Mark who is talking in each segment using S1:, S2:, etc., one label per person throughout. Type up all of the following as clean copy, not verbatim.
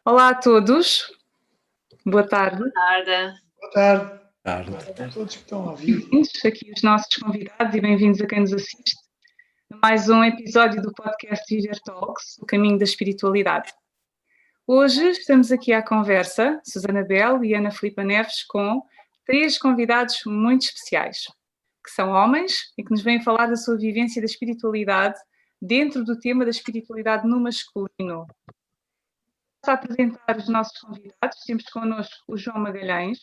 S1: Olá a todos, boa tarde.
S2: Tarde.
S3: Boa tarde.
S4: Tarde.
S3: Boa tarde a todos que estão a ouvir.
S1: Bem-vindos aqui os nossos convidados e bem-vindos a quem nos assiste a mais um episódio do podcast Viver Talks, o caminho da espiritualidade. Hoje estamos aqui à conversa, Susana Belo e Ana Filipa Neves, com três convidados muito especiais, que são homens e que nos vêm falar da sua vivência da espiritualidade dentro do tema da espiritualidade no masculino. Para apresentar os nossos convidados, temos connosco o João Magalhães,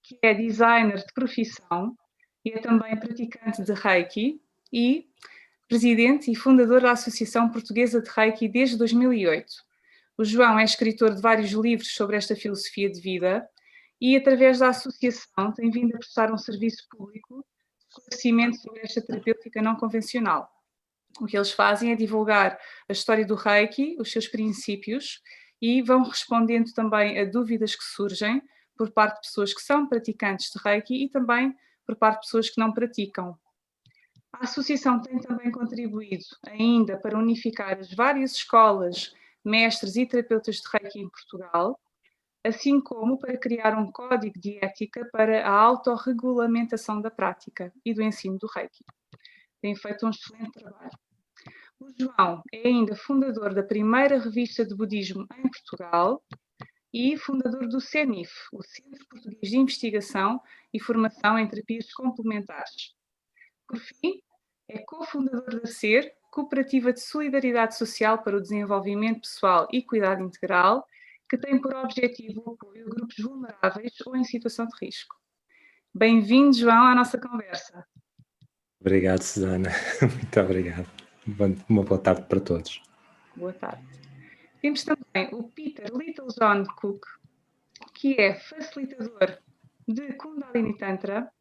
S1: que é designer de profissão e é também praticante de Reiki e presidente e fundador da Associação Portuguesa de Reiki desde 2008. O João é escritor de vários livros sobre esta filosofia de vida e, através da associação, tem vindo a prestar um serviço público de esclarecimento sobre esta terapêutica não convencional. O que eles fazem é divulgar a história do Reiki, os seus princípios, e vão respondendo também a dúvidas que surgem por parte de pessoas que são praticantes de Reiki e também por parte de pessoas que não praticam. A associação tem também contribuído ainda para unificar as várias escolas, mestres e terapeutas de Reiki em Portugal, assim como para criar um código de ética para a autorregulamentação da prática e do ensino do Reiki. Tem feito um excelente trabalho. O João é ainda fundador da primeira revista de budismo em Portugal e fundador do CENIF, o Centro Português de Investigação e Formação em Terapias Complementares. Por fim, é cofundador da SER, Cooperativa de Solidariedade Social para o Desenvolvimento Pessoal e Cuidado Integral, que tem por objetivo o apoio a grupos vulneráveis ou em situação de risco. Bem-vindo, João, à nossa conversa.
S4: Obrigado, Susana. Muito obrigado. Uma boa tarde para todos.
S1: Boa tarde. Temos também o Peter Littlejohn Cook, que é facilitador de Kundalini Tantra.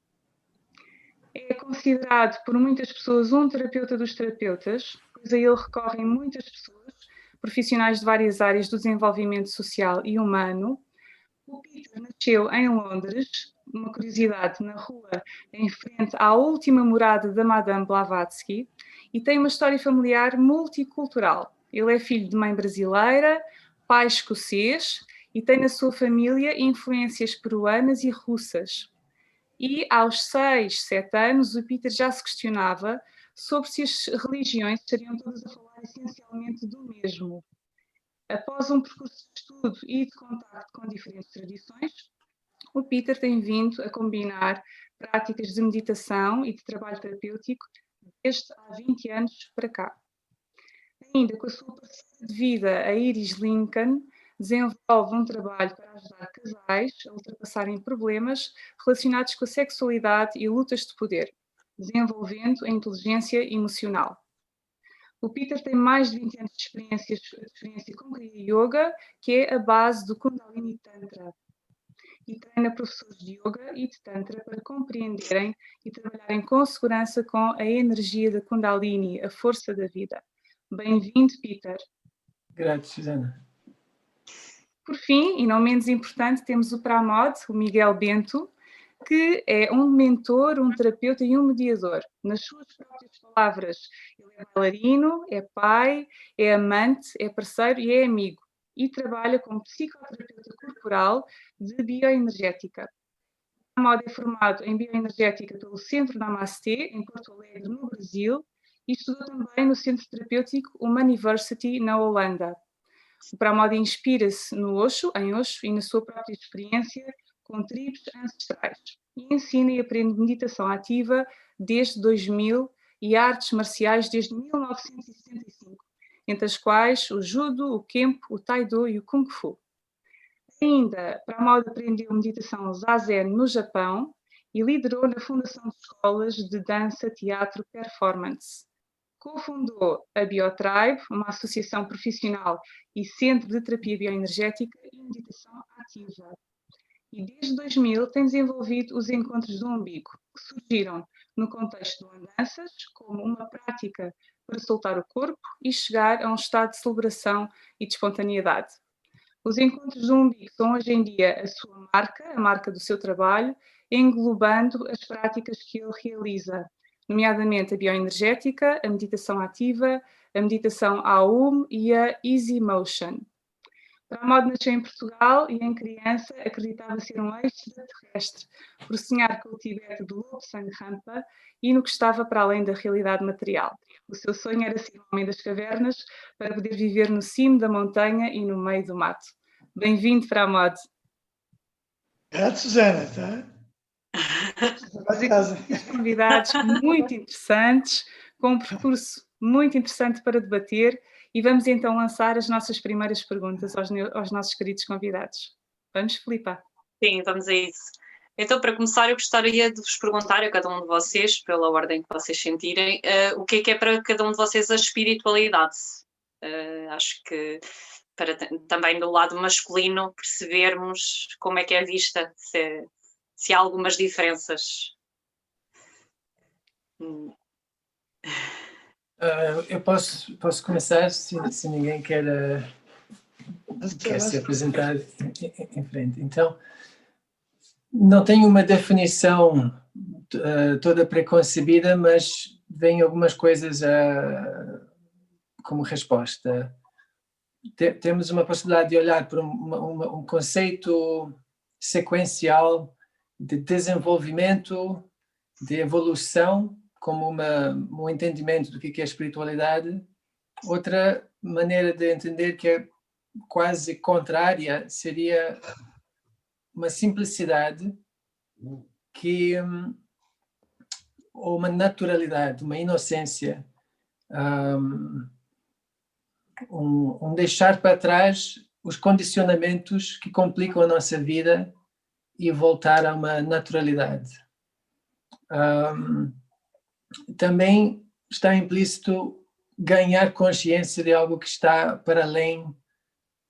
S1: É considerado por muitas pessoas um terapeuta dos terapeutas, pois a ele recorrem muitas pessoas, profissionais de várias áreas do desenvolvimento social e humano. O Peter nasceu em Londres, uma curiosidade, na rua em frente à última morada da Madame Blavatsky, e tem uma história familiar multicultural. Ele é filho de mãe brasileira, pai escocês e tem na sua família influências peruanas e russas. E aos 6, 7 anos, o Peter já se questionava sobre se as religiões estariam todas a falar essencialmente do mesmo. Após um percurso de estudo e de contacto com diferentes tradições, o Peter tem vindo a combinar práticas de meditação e de trabalho terapêutico desde há 20 anos para cá. Ainda com a sua parceira de vida, a Iris Lincoln, desenvolve um trabalho para ajudar casais a ultrapassarem problemas relacionados com a sexualidade e lutas de poder, desenvolvendo a inteligência emocional. O Peter tem mais de 20 anos de experiência com Kriya Yoga, que é a base do Kundalini Tantra, e treina professores de Yoga e de Tantra para compreenderem e trabalharem com segurança com a energia da Kundalini, a força da vida. Bem-vindo, Peter.
S3: Graças, Susana.
S1: Por fim, e não menos importante, temos o Pramod, o Miguel Bento, que é um mentor, um terapeuta e um mediador. Nas suas próprias palavras, ele é bailarino, é pai, é amante, é parceiro e é amigo. E trabalha como psicoterapeuta corporal de bioenergética. O Pramod é formado em bioenergética pelo Centro Namastê, em Porto Alegre, no Brasil, e estudou também no Centro Terapêutico Humaniversity, na Holanda. O Pramod inspira-se no Osho, em Osho, e na sua própria experiência com tribos ancestrais. E ensina e aprende meditação ativa desde 2000 e artes marciais desde 1965, entre as quais o Judo, o Kempo, o Taido e o Kung Fu. Ainda, Pramod aprendeu meditação Zazen no Japão e liderou na fundação de escolas de dança, teatro, performance. Cofundou a BioTribe, uma associação profissional e centro de terapia bioenergética e meditação ativa. E desde 2000 tem desenvolvido os encontros do umbigo, que surgiram no contexto de andanças como uma prática para soltar o corpo e chegar a um estado de celebração e de espontaneidade. Os encontros do umbigo são hoje em dia a sua marca, a marca do seu trabalho, englobando as práticas que ele realiza, nomeadamente a bioenergética, a meditação ativa, a meditação AUM e a Easy Motion. Pramod nasceu em Portugal e, em criança, acreditava ser um extraterrestre, por sonhar com o Tibete do Lobsang Rampa e no que estava para além da realidade material. O seu sonho era ser um homem das cavernas para poder viver no cimo da montanha e no meio do mato. Bem-vindo, Pramod.
S3: Obrigado, Susana, tá?
S1: Convidados muito interessantes, com um percurso muito interessante para debater, e vamos então lançar as nossas primeiras perguntas aos nossos queridos convidados. Vamos, Filipa?
S2: Sim, vamos a isso. Então, para começar, eu gostaria de vos perguntar a cada um de vocês, pela ordem que vocês sentirem, o que é para cada um de vocês a espiritualidade. Acho que para também do lado masculino percebermos como é que é vista, se há algumas diferenças.
S3: Eu posso começar se ninguém quer se apresentar em frente. Então, não tenho uma definição toda preconcebida, mas vem algumas coisas como resposta. Temos uma possibilidade de olhar para um conceito sequencial de desenvolvimento, de evolução, como um entendimento do que é espiritualidade. Outra maneira de entender, que é quase contrária, seria uma simplicidade ou uma naturalidade, uma inocência, um deixar para trás os condicionamentos que complicam a nossa vida e voltar a uma naturalidade. Também está implícito ganhar consciência de algo que está para além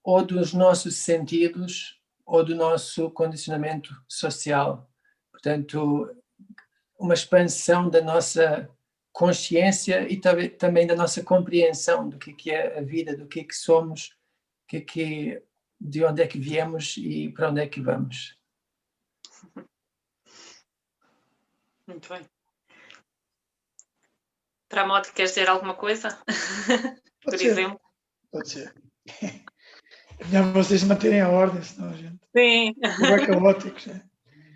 S3: ou dos nossos sentidos ou do nosso condicionamento social. Portanto, uma expansão da nossa consciência e também da nossa compreensão do que é a vida, do que somos, de onde é que viemos e para onde é que vamos.
S2: Muito bem. Pramod, queres dizer alguma coisa? Por exemplo?
S3: Pode ser. É melhor vocês manterem a ordem, senão a gente...
S2: Sim.
S3: Vai caóticos, né?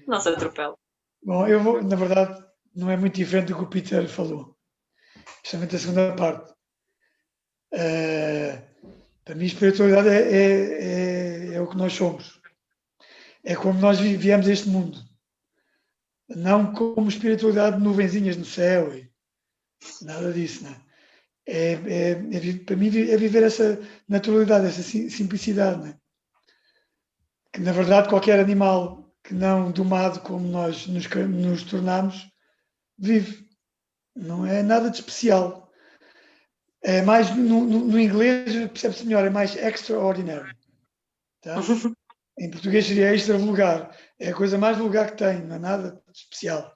S2: Não se atropela.
S3: Bom, eu vou, na verdade, não é muito diferente do que o Peter falou. Justamente a segunda parte. Para mim, a espiritualidade é o que nós somos. É como nós viemos a este mundo. Não como espiritualidade de nuvenzinhas no céu. Nada disso, não é? Para mim, é viver essa naturalidade, essa simplicidade. Não é? Que, na verdade, qualquer animal que não domado como nós nos tornamos, vive. Não é nada de especial. É mais, no inglês, percebe-se melhor, é mais extraordinary. Tá? Em português seria extra vulgar. É a coisa mais vulgar que tem, não é nada de especial.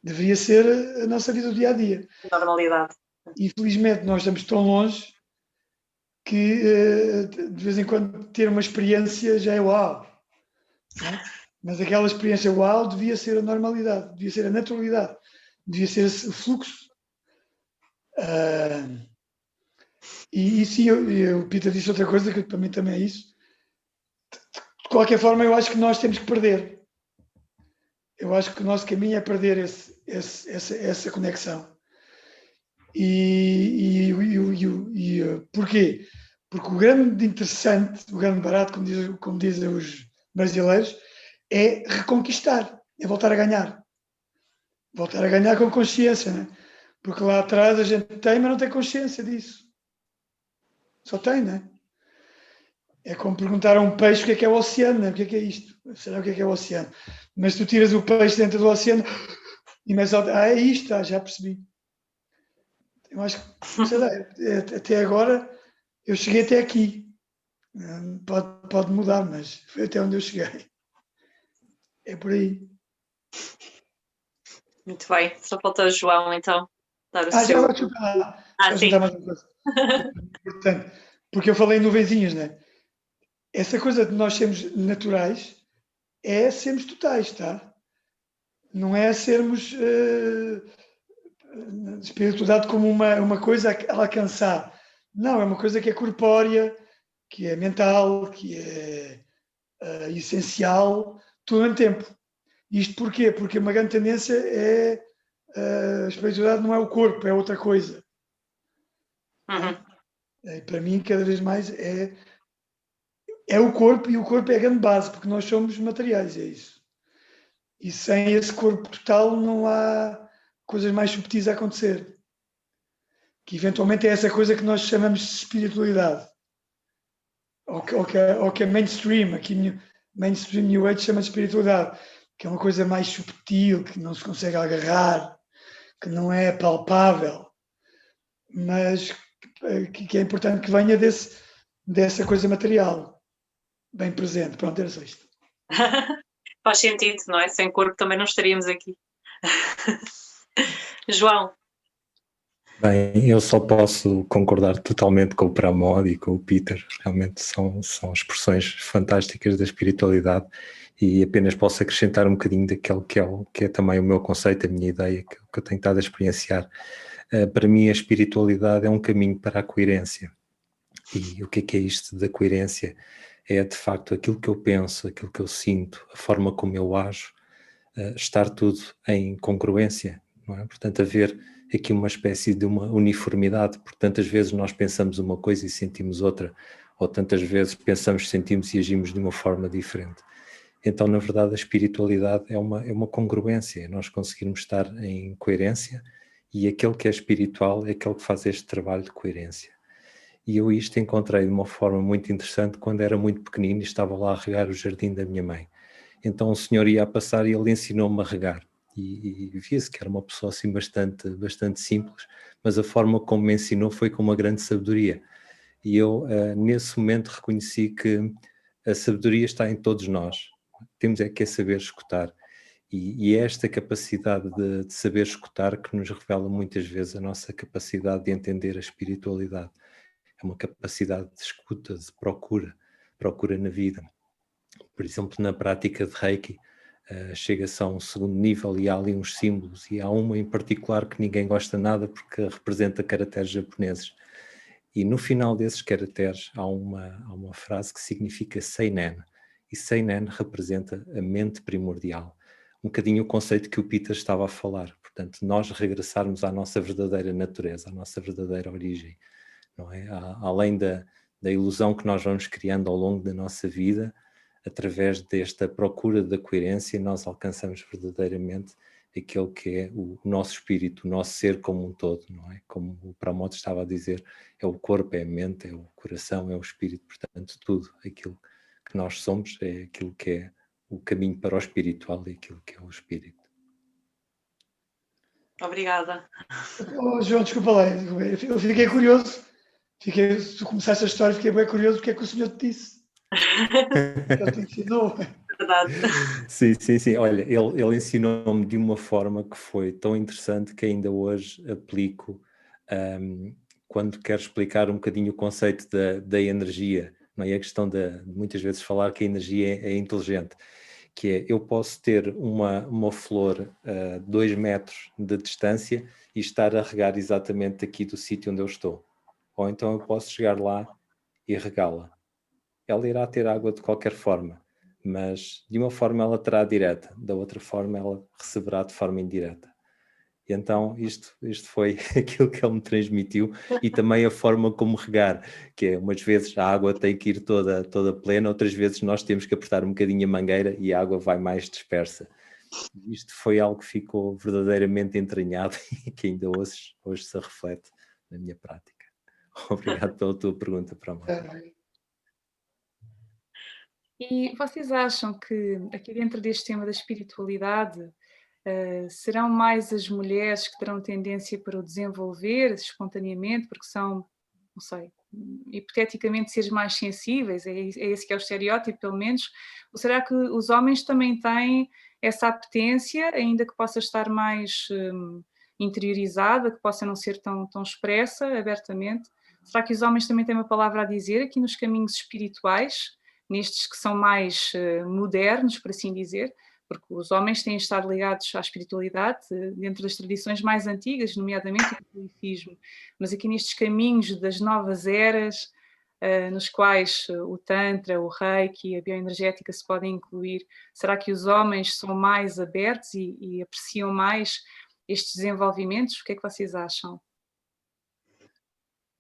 S3: Deveria ser a nossa vida do dia-a-dia.
S2: Normalidade.
S3: Infelizmente, nós estamos tão longe que, de vez em quando, ter uma experiência já é uau. Né? Mas aquela experiência uau devia ser a normalidade, devia ser a naturalidade, devia ser o fluxo. E sim, o Peter disse outra coisa, que para mim também é isso. De qualquer forma, eu acho que nós temos que perder. Eu acho que o nosso caminho é perder essa conexão. E porquê? Porque o grande interessante, o grande barato, como dizem os brasileiros, é reconquistar, é voltar a ganhar. Voltar a ganhar com consciência, né? Porque lá atrás a gente tem, mas não tem consciência disso. Só tem, né? É como perguntar a um peixe o que é o oceano, né? O que é isto? Será o que é o oceano? Mas tu tiras o peixe dentro do oceano e mais é isto, já percebi. Eu acho que, sei lá, até agora eu cheguei até aqui. Pode mudar, mas foi até onde eu cheguei. É por aí.
S2: Muito bem. Só falta o João, então. Dar o
S3: Já
S2: seu...
S3: vou chutar.
S2: sim.
S3: Mais uma coisa. Importante. Porque eu falei em nuvenzinhas, né? Essa coisa de nós sermos naturais é sermos totais, tá? Não é sermos espiritualidade como uma coisa a alcançar. Não, é uma coisa que é corpórea, que é mental, que é essencial, tudo ao mesmo tempo. Isto porquê? Porque uma grande tendência é a espiritualidade não é o corpo, é outra coisa. Para mim, cada vez mais é o corpo, e o corpo é a grande base, porque nós somos materiais, é isso. E sem esse corpo total não há coisas mais subtis a acontecer. Que eventualmente é essa coisa que nós chamamos de espiritualidade. Ou que a mainstream, aqui mainstream New Age chama de espiritualidade, que é uma coisa mais subtil, que não se consegue agarrar, que não é palpável, mas que é importante que venha dessa coisa material, bem presente. Pronto, era só isto.
S2: Faz sentido, não é? Sem corpo também não estaríamos aqui. João.
S4: Bem, eu só posso concordar totalmente com o Pramod e com o Peter. Realmente são expressões fantásticas da espiritualidade, e apenas posso acrescentar um bocadinho daquele que é também o meu conceito, a minha ideia, que eu tenho estado a experienciar. Para mim, a espiritualidade é um caminho para a coerência. E o que é isto da coerência? É, de facto, aquilo que eu penso, aquilo que eu sinto, a forma como eu ajo, estar tudo em congruência, não é? Portanto, haver aqui uma espécie de uma uniformidade, porque tantas vezes nós pensamos uma coisa e sentimos outra, ou tantas vezes pensamos, sentimos e agimos de uma forma diferente. Então, na verdade, a espiritualidade é uma congruência, é nós conseguirmos estar em coerência, e aquele que é espiritual é aquele que faz este trabalho de coerência. E eu isto encontrei de uma forma muito interessante quando era muito pequenino e estava lá a regar o jardim da minha mãe. Então o senhor ia a passar e ele ensinou-me a regar. E via-se que era uma pessoa assim bastante simples, mas a forma como me ensinou foi com uma grande sabedoria. E eu, nesse momento, reconheci que a sabedoria está em todos nós. Temos é que saber escutar. E é esta capacidade de saber escutar que nos revela muitas vezes a nossa capacidade de entender a espiritualidade. É uma capacidade de escuta, de procura na vida. Por exemplo, na prática de Reiki, chega-se a um segundo nível e há ali uns símbolos, e há uma em particular que ninguém gosta nada porque representa caracteres japoneses. E no final desses caracteres há uma frase que significa Seinen, e Seinen representa a mente primordial. Um bocadinho o conceito que o Peter estava a falar. Portanto, nós regressarmos à nossa verdadeira natureza, à nossa verdadeira origem. Não é? Além da ilusão que nós vamos criando ao longo da nossa vida, através desta procura da coerência, nós alcançamos verdadeiramente aquele que é o nosso espírito, o nosso ser como um todo, não é? Como o Pramod estava a dizer, é o corpo, é a mente, é o coração, é o espírito, portanto, tudo aquilo que nós somos é aquilo que é o caminho para o espiritual e aquilo que é o espírito.
S2: Obrigada.
S3: João, desculpa lá, eu fiquei curioso. Se tu começaste a história, fiquei bem curioso porque é que o senhor te disse. Ele te ensinou.
S2: Verdade.
S4: Sim. Olha, ele ensinou-me de uma forma que foi tão interessante que ainda hoje aplico quando quero explicar um bocadinho o conceito da energia, não é? A questão de muitas vezes falar que a energia é inteligente, que é, eu posso ter uma flor a 2 metros de distância e estar a regar exatamente aqui do sítio onde eu estou. Ou então eu posso chegar lá e regá-la. Ela irá ter água de qualquer forma, mas de uma forma ela terá direta, da outra forma ela receberá de forma indireta. E então isto foi aquilo que ele me transmitiu, e também a forma como regar, que é, umas vezes a água tem que ir toda plena, outras vezes nós temos que apertar um bocadinho a mangueira e a água vai mais dispersa. Isto foi algo que ficou verdadeiramente entranhado e que ainda hoje se reflete na minha prática. Obrigado pela tua pergunta, Pramod.
S1: E vocês acham que aqui dentro deste tema da espiritualidade serão mais as mulheres que terão tendência para o desenvolver espontaneamente, porque são, não sei, hipoteticamente seres mais sensíveis, é esse que é o estereótipo pelo menos, ou será que os homens também têm essa apetência, ainda que possa estar mais interiorizada, que possa não ser tão expressa abertamente? Será que os homens também têm uma palavra a dizer aqui nos caminhos espirituais, nestes que são mais modernos, por assim dizer? Porque os homens têm estado ligados à espiritualidade dentro das tradições mais antigas, nomeadamente o catolicismo, mas aqui nestes caminhos das novas eras, nos quais o Tantra, o Reiki e a bioenergética se podem incluir? Será que os homens são mais abertos e apreciam mais estes desenvolvimentos? O que é que vocês acham?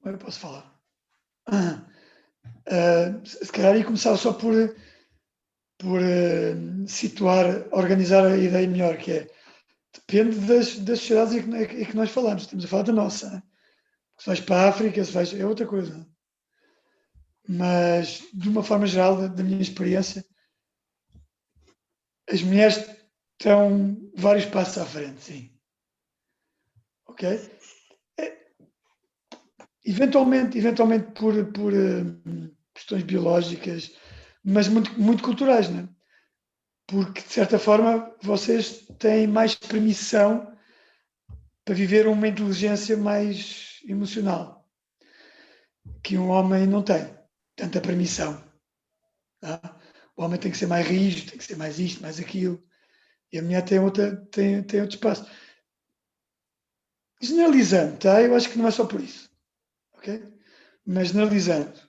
S3: Eu posso falar. Se calhar ia começar só por situar, organizar a ideia melhor, que é, depende das sociedades em que nós falamos. Estamos a falar da nossa. Né? Se vais para a África, se vais, é outra coisa. Mas, de uma forma geral, da minha experiência, as mulheres estão vários passos à frente, sim. Ok? Eventualmente por questões biológicas, mas muito culturais, não é? Porque, de certa forma, vocês têm mais permissão para viver uma inteligência mais emocional, que um homem não tem tanta permissão. Tá? O homem tem que ser mais rígido, tem que ser mais isto, mais aquilo, e a mulher tem outro espaço. Generalizando, tá? Eu acho que não é só por isso. Okay? Mas generalizando.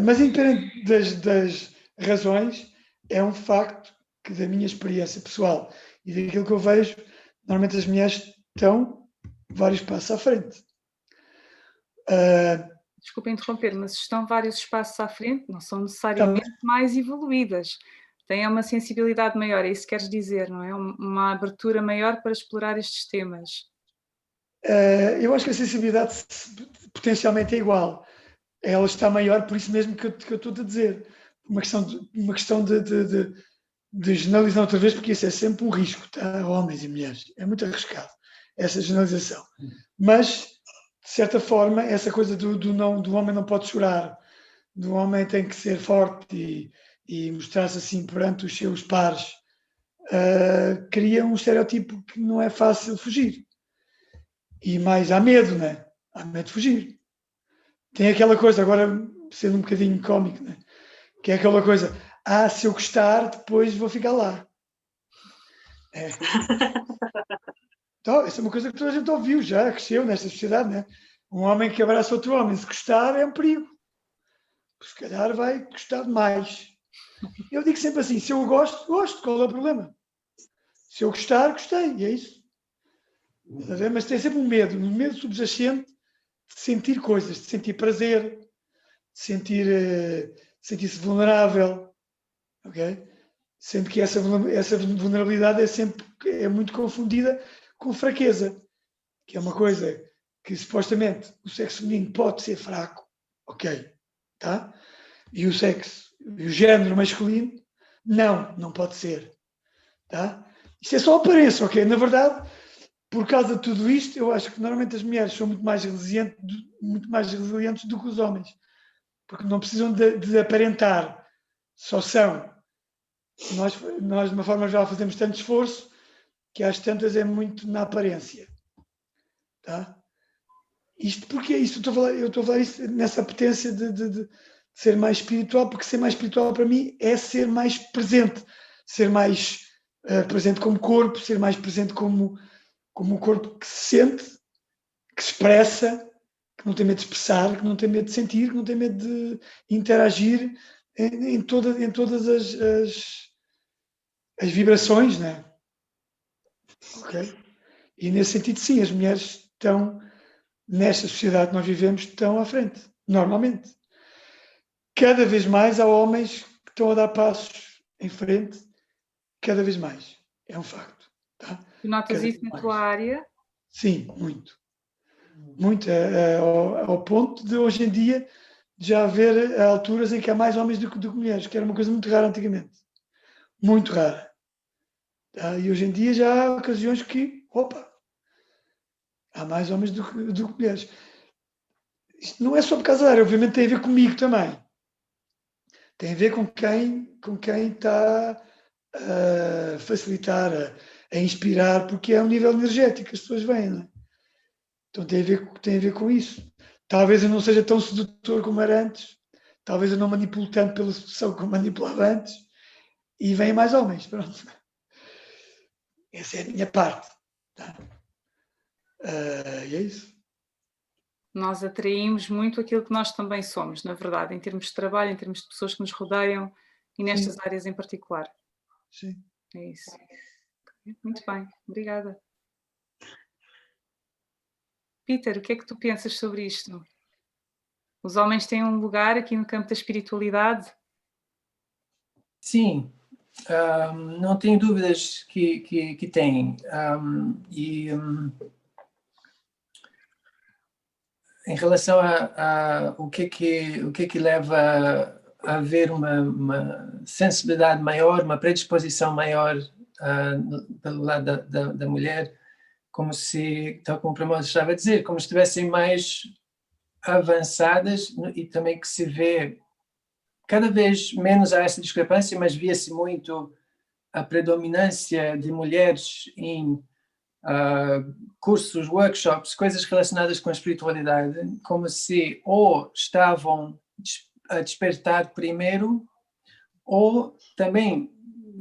S3: Mas independente das razões, é um facto que da minha experiência pessoal e daquilo que eu vejo, normalmente as mulheres estão vários passos à frente.
S1: Desculpa interromper, mas estão vários espaços à frente, não são necessariamente mais evoluídas. Têm uma sensibilidade maior, é isso que queres dizer, não é? Uma abertura maior para explorar estes temas.
S3: Eu acho que a sensibilidade potencialmente é igual. Ela está maior, por isso mesmo que eu estou a dizer. Uma questão de generalizar outra vez, porque isso é sempre um risco, tá? Homens e mulheres. É muito arriscado, essa generalização. Mas, de certa forma, essa coisa do homem não pode chorar, do homem tem que ser forte e mostrar-se assim perante os seus pares, cria um estereótipo que não é fácil fugir. E mais há medo, né? Há medo de fugir. Tem aquela coisa, agora sendo um bocadinho cómico, né? Que é aquela coisa, se eu gostar, depois vou ficar lá. Então, essa é uma coisa que toda a gente ouviu já, cresceu nesta sociedade, né? Um homem que abraça outro homem, se gostar, é um perigo. Se calhar vai gostar demais. Eu digo sempre assim, se eu gosto, qual é o problema? Se eu gostar, gostei, e é isso. Mas tem sempre um medo subjacente de sentir coisas, de sentir prazer, de sentir-se vulnerável, ok? Sendo que essa vulnerabilidade é muito confundida com fraqueza, que é uma coisa que supostamente o sexo feminino pode ser fraco, ok, tá? E o género masculino, não pode ser, tá? Isto é só aparência, ok? Na verdade, por causa de tudo isto, eu acho que normalmente as mulheres são muito mais resilientes do que os homens, porque não precisam de aparentar, só são. Nós, de uma forma geral, fazemos tanto esforço que às tantas é muito na aparência. Tá? Isto porque é isso, eu estou a falar isso nessa potência de ser mais espiritual, porque ser mais espiritual para mim é ser mais presente, ser mais presente como corpo, ser mais presente como um corpo que se sente, que se expressa, que não tem medo de expressar, que não tem medo de sentir, que não tem medo de interagir em todas as vibrações, né? Ok? E nesse sentido, sim, as mulheres estão, nesta sociedade que nós vivemos, estão à frente, normalmente. Cada vez mais há homens que estão a dar passos em frente, cada vez mais. É um facto. Tá?
S1: Tu notas isso na tua área?
S3: Sim, muito. Muito, ao ponto de hoje em dia já haver alturas em que há mais homens do que mulheres, que era uma coisa muito rara antigamente. Muito rara. Tá? E hoje em dia já há ocasiões que, há mais homens do que mulheres. Isto não é só por causa da área, obviamente tem a ver comigo também. Tem a ver com quem está a facilitar, a inspirar, porque é um nível energético que as pessoas veem, não é? Então tem a ver com isso. Talvez eu não seja tão sedutor como era antes, talvez eu não manipulo tanto pela sedução como manipulava antes, e vêm mais homens, pronto. Essa é a minha parte. Tá? E é isso.
S1: Nós atraímos muito aquilo que nós também somos, na verdade, em termos de trabalho, em termos de pessoas que nos rodeiam e nestas
S3: Sim.
S1: áreas em particular.
S3: Sim.
S1: É isso. Muito bem, obrigada. Peter, o que é que tu pensas sobre isto? Os homens têm um lugar aqui no campo da espiritualidade?
S5: Sim, não tenho dúvidas que têm. Em relação a o que é que leva a haver uma sensibilidade maior, uma predisposição maior pelo lado da mulher, como se, tal como o Pramod estava a dizer, como se estivessem mais avançadas, e também que se vê cada vez menos há essa discrepância, mas via-se muito a predominância de mulheres em cursos, workshops, coisas relacionadas com a espiritualidade, como se ou estavam a despertar primeiro, ou também,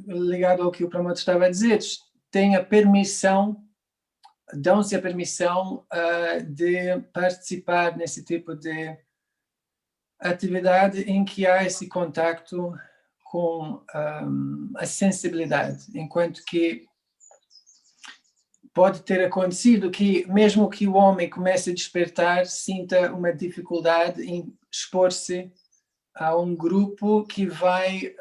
S5: ligado ao que o Pramod estava a dizer, têm a permissão, dão-se a permissão de participar nesse tipo de atividade em que há esse contacto com a sensibilidade, enquanto que pode ter acontecido que, mesmo que o homem comece a despertar, sinta uma dificuldade em expor-se a um grupo que vai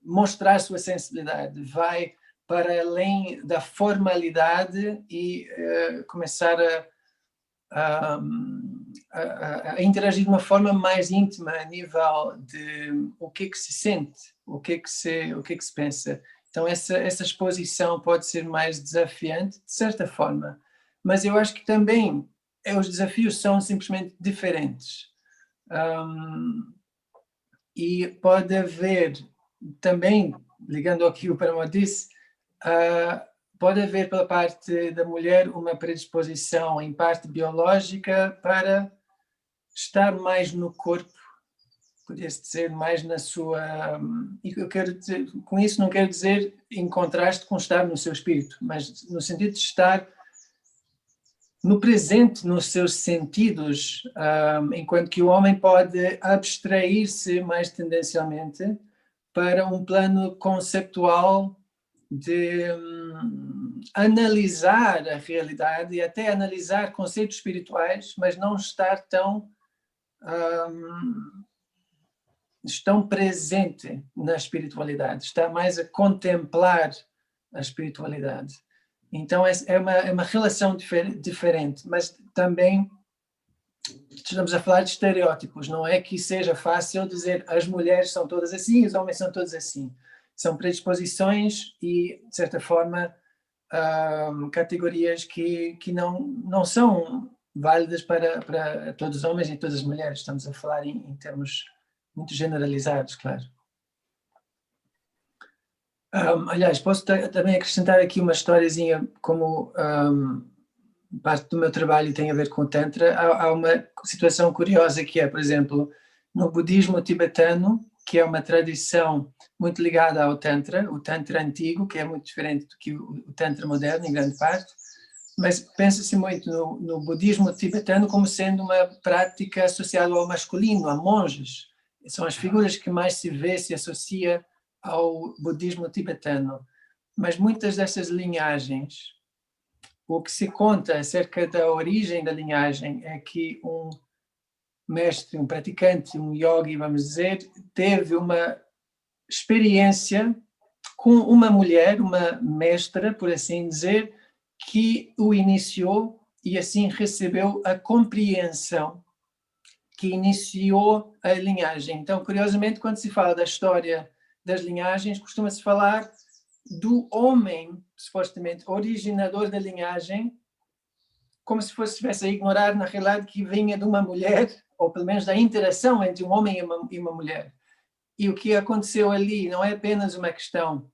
S5: mostrar sua sensibilidade, vai para além da formalidade e começar a interagir de uma forma mais íntima a nível de o que é que se sente, o que é que se pensa. Então essa exposição pode ser mais desafiante, de certa forma, mas eu acho que também os desafios são simplesmente diferentes. E pode haver também, ligando ao que o Pramod disse, pode haver pela parte da mulher uma predisposição em parte biológica para estar mais no corpo, podia-se dizer, mais na sua... E eu quero dizer, com isso não quero dizer em contraste com estar no seu espírito, mas no sentido de estar no presente, nos seus sentidos, enquanto que o homem pode abstrair-se mais tendencialmente para um plano conceptual de analisar a realidade e até analisar conceitos espirituais, mas não estar tão presente na espiritualidade, está mais a contemplar a espiritualidade. Então é uma relação diferente, mas também estamos a falar de estereótipos, não é que seja fácil dizer as mulheres são todas assim, os homens são todos assim. São predisposições e, de certa forma, categorias que não são válidas para todos os homens e todas as mulheres. Estamos a falar em termos muito generalizados, claro. Aliás, posso também acrescentar aqui uma historiazinha, como parte do meu trabalho tem a ver com o Tantra. Há uma situação curiosa que é, por exemplo, no budismo tibetano, que é uma tradição muito ligada ao Tantra, o Tantra antigo, que é muito diferente do que o Tantra moderno, em grande parte, mas pensa-se muito no budismo tibetano como sendo uma prática associada ao masculino, a monges. São as figuras que mais se associa ao budismo tibetano. Mas muitas dessas linhagens, o que se conta acerca da origem da linhagem é que um mestre, um praticante, um yogi, vamos dizer, teve uma experiência com uma mulher, uma mestra, por assim dizer, que o iniciou e assim recebeu a compreensão que iniciou a linhagem. Então, curiosamente, quando se fala da história das linhagens, costuma-se falar do homem, supostamente originador da linhagem, como se estivesse a ignorar, na realidade, que vinha de uma mulher, ou pelo menos da interação entre um homem e uma mulher. E o que aconteceu ali não é apenas uma questão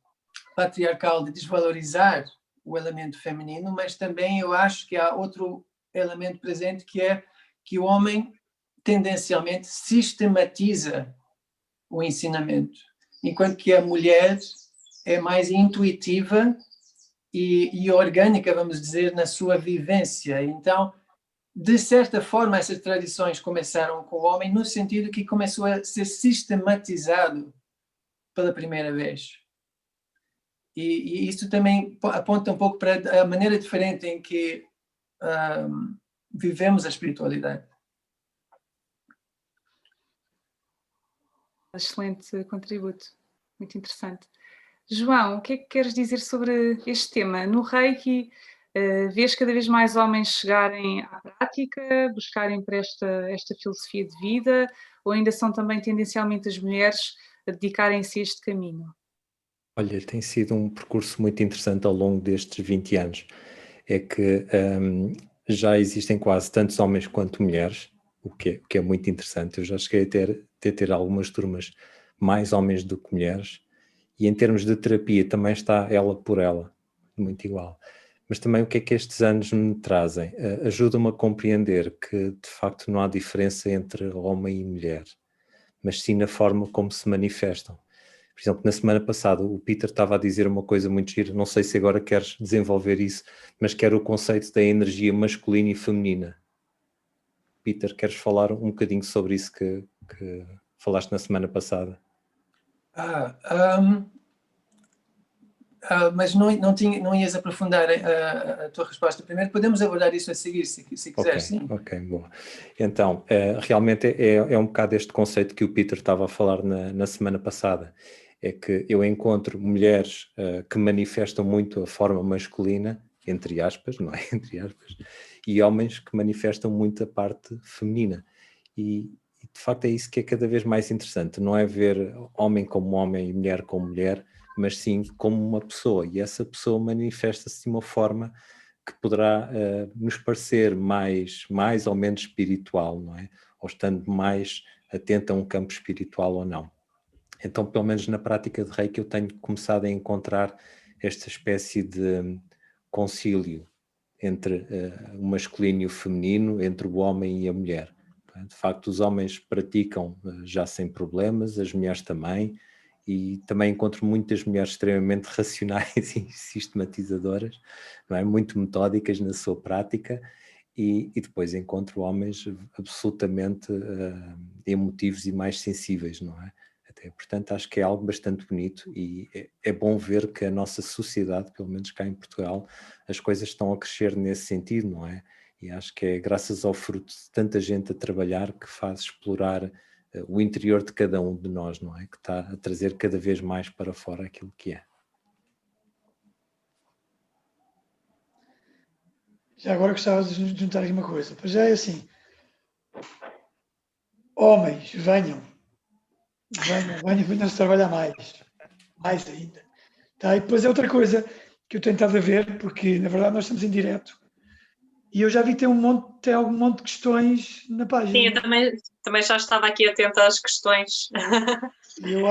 S5: patriarcal de desvalorizar o elemento feminino, mas também eu acho que há outro elemento presente, que é que o homem tendencialmente sistematiza o ensinamento, enquanto que a mulher é mais intuitiva e orgânica, vamos dizer, na sua vivência. Então, de certa forma, essas tradições começaram com o homem no sentido que começou a ser sistematizado pela primeira vez. E isso também aponta um pouco para a maneira diferente em que vivemos a espiritualidade.
S1: Excelente contributo, muito interessante. João, o que é que queres dizer sobre este tema? No Reiki, vês cada vez mais homens chegarem à prática, buscarem para esta filosofia de vida, ou ainda são também tendencialmente as mulheres a dedicarem-se a este caminho?
S4: Olha, tem sido um percurso muito interessante ao longo destes 20 anos. É que já existem quase tantos homens quanto mulheres, o que é muito interessante. Eu já cheguei a ter algumas turmas mais homens do que mulheres, e em termos de terapia também está ela por ela, muito igual. Mas também o que é que estes anos me trazem? Ajudam-me a compreender que de facto não há diferença entre homem e mulher, mas sim na forma como se manifestam. Por exemplo, na semana passada o Peter estava a dizer uma coisa muito gira, não sei se agora queres desenvolver isso, mas que era o conceito da energia masculina e feminina. Peter, queres falar um bocadinho sobre isso que falaste na semana passada?
S5: Mas não ias aprofundar a tua resposta primeiro. Podemos abordar isso a seguir, se quiseres, sim.
S4: Ok, boa. Então, realmente é um bocado este conceito que o Peter estava a falar na semana passada. É que eu encontro mulheres que manifestam muito a forma masculina, entre aspas, não é? Entre aspas, e homens que manifestam muito a parte feminina. E de facto é isso que é cada vez mais interessante. Não é ver homem como homem e mulher como mulher, mas sim como uma pessoa. E essa pessoa manifesta-se de uma forma que poderá nos parecer mais ou menos espiritual, não é? Ou estando mais atento a um campo espiritual ou não. Então, pelo menos na prática de Reiki, eu tenho começado a encontrar esta espécie de concílio entre o masculino e o feminino, entre o homem e a mulher. De facto, os homens praticam já sem problemas, as mulheres também, e também encontro muitas mulheres extremamente racionais e sistematizadoras, não é? Muito metódicas na sua prática, e depois encontro homens absolutamente emotivos e mais sensíveis, não é? Portanto, acho que é algo bastante bonito, e é bom ver que a nossa sociedade, pelo menos cá em Portugal, as coisas estão a crescer nesse sentido, não é? E acho que é graças ao fruto de tanta gente a trabalhar que faz explorar o interior de cada um de nós, não é? Que está a trazer cada vez mais para fora aquilo que é.
S3: Já agora gostava de juntar aqui uma coisa. Para já é assim, homens, venham a trabalhar mais ainda. Tá? E depois é outra coisa que eu tenho estado a ver, porque na verdade nós estamos em direto, e eu já vi que tem algum monte de questões na página.
S2: Sim, eu também já estava aqui atenta às questões.
S3: E eu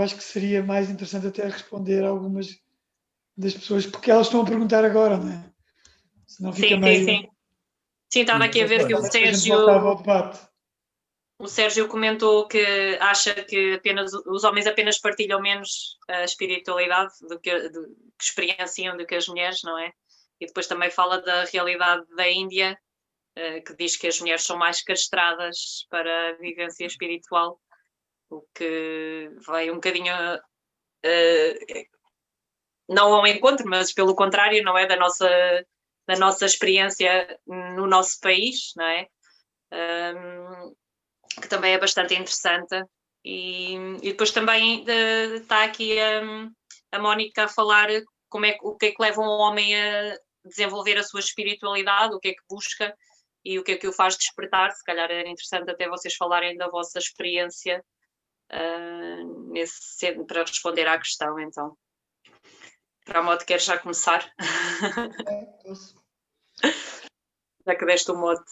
S3: acho que seria mais interessante até responder a algumas das pessoas, porque elas estão a perguntar agora, não é? Senão fica meio...
S2: Sim. Sim, estava aqui a ver que o Sérgio comentou que acha que os homens apenas partilham menos a espiritualidade que experienciam do que as mulheres, não é? E depois também fala da realidade da Índia, que diz que as mulheres são mais castradas para a vivência espiritual, o que vai um bocadinho não ao encontro, mas pelo contrário, não é? Da nossa experiência no nosso país, não é? Que também é bastante interessante. E depois também está aqui a Mónica a falar o que é que leva um homem a desenvolver a sua espiritualidade, o que é que busca e o que é que o faz despertar. Se calhar era interessante até vocês falarem da vossa experiência para responder à questão, então. Para a moto, queres já começar?
S3: Posso.
S2: Já que deste o mote.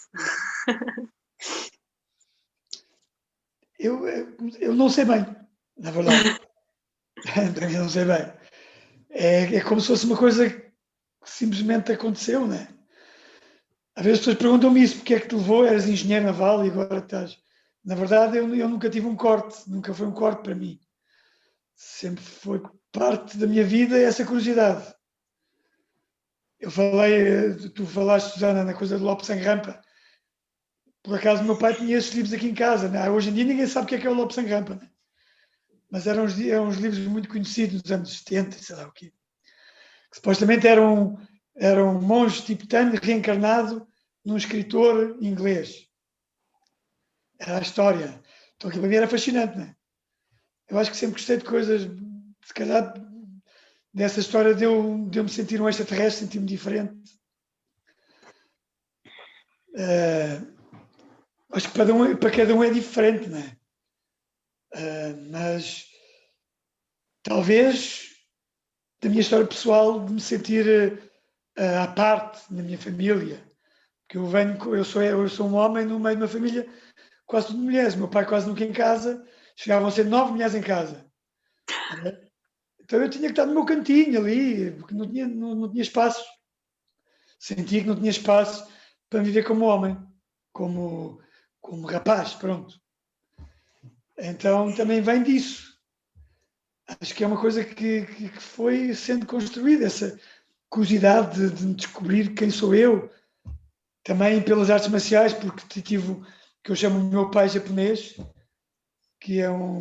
S3: Eu não sei bem, na verdade. Eu não sei bem. É como se fosse uma coisa que simplesmente aconteceu, né? Às vezes as pessoas perguntam-me isso, porque é que te levou, eras engenheiro naval e agora estás... Na verdade, eu nunca tive um corte, nunca foi um corte para mim. Sempre foi parte da minha vida essa curiosidade. Tu falaste, Susana, na coisa do Lopes sem rampa. Por acaso, meu pai tinha esses livros aqui em casa, né? Hoje em dia ninguém sabe o que é o Lobo Sem Rampa, né? Mas eram uns livros muito conhecidos dos anos 70, sei lá o quê. Que supostamente eram monges tibetanos reencarnado num escritor inglês. Era a história. Então aquilo para mim era fascinante, né? Eu acho que sempre gostei de coisas, se calhar, dessa história de eu me sentir um extraterrestre, sentir-me diferente. Acho que para cada um é diferente, não é? Mas talvez da minha história pessoal de me sentir à parte na minha família, porque eu sou um homem no meio de uma família quase tudo mulheres. Meu pai quase nunca em casa, chegavam a ser 9 mulheres em casa. Então eu tinha que estar no meu cantinho ali, porque não tinha espaço. Sentia que não tinha espaço para viver como homem, como rapaz, pronto. Então também vem disso. Acho que é uma coisa que foi sendo construída, essa curiosidade de descobrir quem sou eu, também pelas artes marciais, porque tive o que eu chamo o meu pai japonês, que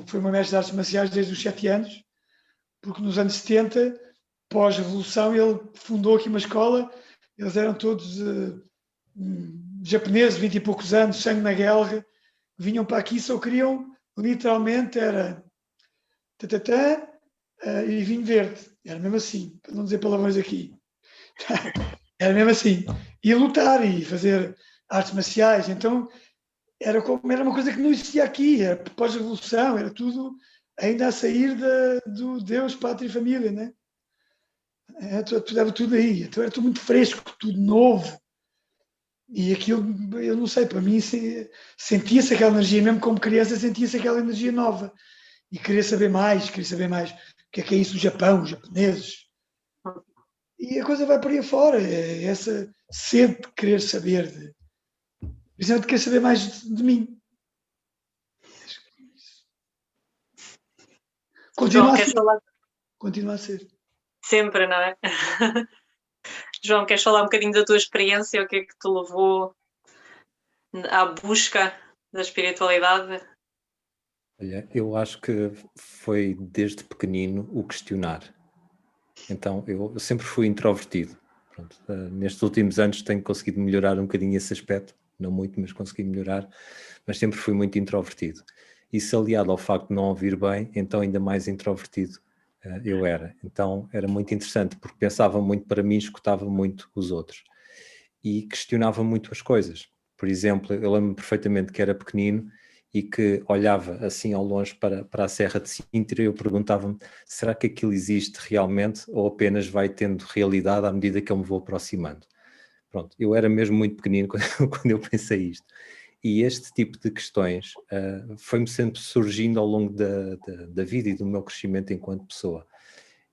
S3: foi uma mestre de artes marciais desde os 7 anos, porque nos anos 70, pós-revolução, ele fundou aqui uma escola, eles eram todos japoneses, 20 e poucos anos, sangue na guerra, vinham para aqui, só queriam, literalmente, era tatatá e vinho verde. Era mesmo assim, para não dizer palavrões aqui. Era mesmo assim. E lutar e fazer artes marciais. Então, era uma coisa que não existia aqui, era pós-revolução, era tudo ainda a sair do Deus, Pátria e Família, né? Era tudo aí. Então, era tudo muito fresco, tudo novo. E aquilo, eu não sei, para mim sentia-se aquela energia, mesmo como criança, sentia-se aquela energia nova. E queria saber mais o que é isso do Japão, os japoneses. E a coisa vai por aí fora, é essa sede de querer saber, precisamente de querer saber mais de mim.
S2: João, queres falar?
S3: Continua a ser.
S2: Sempre, não é? João, queres falar um bocadinho da tua experiência? O que é que te levou à busca da espiritualidade?
S4: Olha, eu acho que foi desde pequenino o questionar. Então, eu sempre fui introvertido. Pronto, nestes últimos anos tenho conseguido melhorar um bocadinho esse aspecto, não muito, mas consegui melhorar, mas sempre fui muito introvertido. Isso aliado ao facto de não ouvir bem, então ainda mais introvertido eu era. Então era muito interessante, porque pensava muito para mim, escutava muito os outros. E questionava muito as coisas. Por exemplo, eu lembro-me perfeitamente que era pequenino e que olhava assim ao longe para a Serra de Sintra e eu perguntava-me, será que aquilo existe realmente ou apenas vai tendo realidade à medida que eu me vou aproximando? Pronto, eu era mesmo muito pequenino quando eu pensei isto. E este tipo de questões foi-me sempre surgindo ao longo da vida e do meu crescimento enquanto pessoa.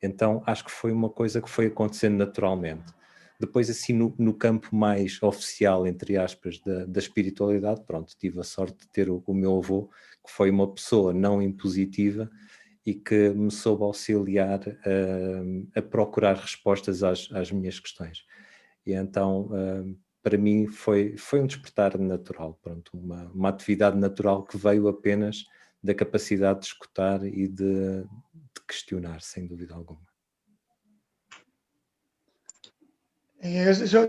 S4: Então acho que foi uma coisa que foi acontecendo naturalmente. Depois, assim, no campo mais oficial, entre aspas, da espiritualidade, pronto, tive a sorte de ter o meu avô, que foi uma pessoa não impositiva e que me soube auxiliar a procurar respostas às minhas questões. E então, para mim, foi um despertar natural, pronto, uma atividade natural que veio apenas da capacidade de escutar e de questionar, sem dúvida alguma.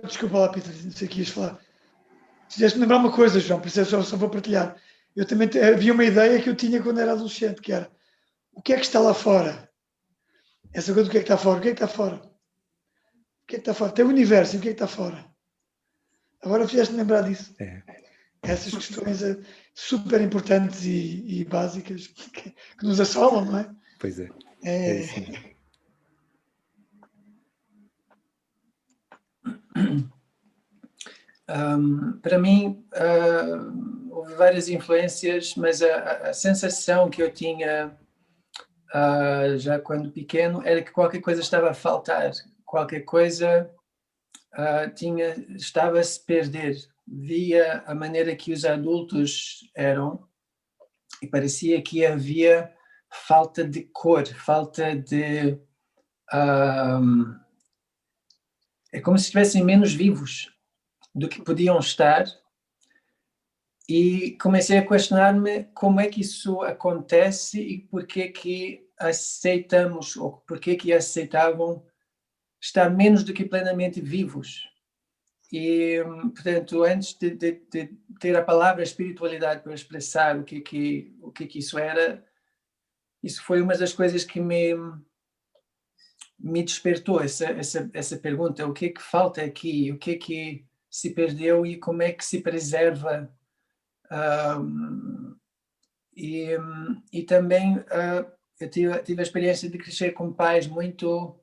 S3: Desculpa lá, Peter, não sei o que ias falar. Fizeste-me lembrar uma coisa, João, por isso só vou partilhar. Eu também havia uma ideia que eu tinha quando era adolescente, que era o que é que está lá fora? Essa coisa do que é que está fora? O que é que está fora? O que é que está fora? Tem o universo, e o que é que está fora? Agora fizeste-me lembrar disso. Essas questões super importantes e básicas que nos assolam, não é?
S4: Pois é. É isso mesmo.
S5: Para mim, houve várias influências, mas a sensação que eu tinha já quando pequeno era que qualquer coisa estava a faltar, qualquer coisa estava a se perder. Via a maneira que os adultos eram e parecia que havia falta de cor, falta de... é como se estivessem menos vivos do que podiam estar, E comecei a questionar-me como é que isso acontece e por que aceitamos, ou por que aceitavam estar menos do que plenamente vivos. E, portanto, antes de ter a palavra espiritualidade para expressar o que isso era, isso foi uma das coisas que me despertou essa pergunta: o que é que falta aqui, o que é que se perdeu e como é que se preserva. E também eu tive a experiência de crescer com pais muito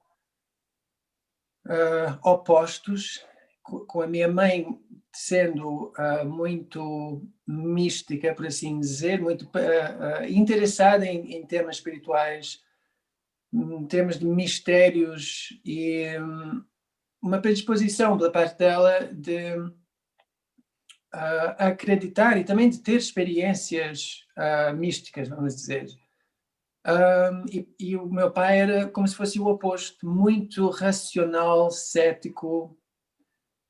S5: opostos, com a minha mãe sendo muito mística, por assim dizer, muito interessada em temas espirituais, em termos de mistérios, e uma predisposição pela parte dela de acreditar e também de ter experiências místicas, vamos dizer. E o meu pai era como se fosse o oposto, muito racional, cético,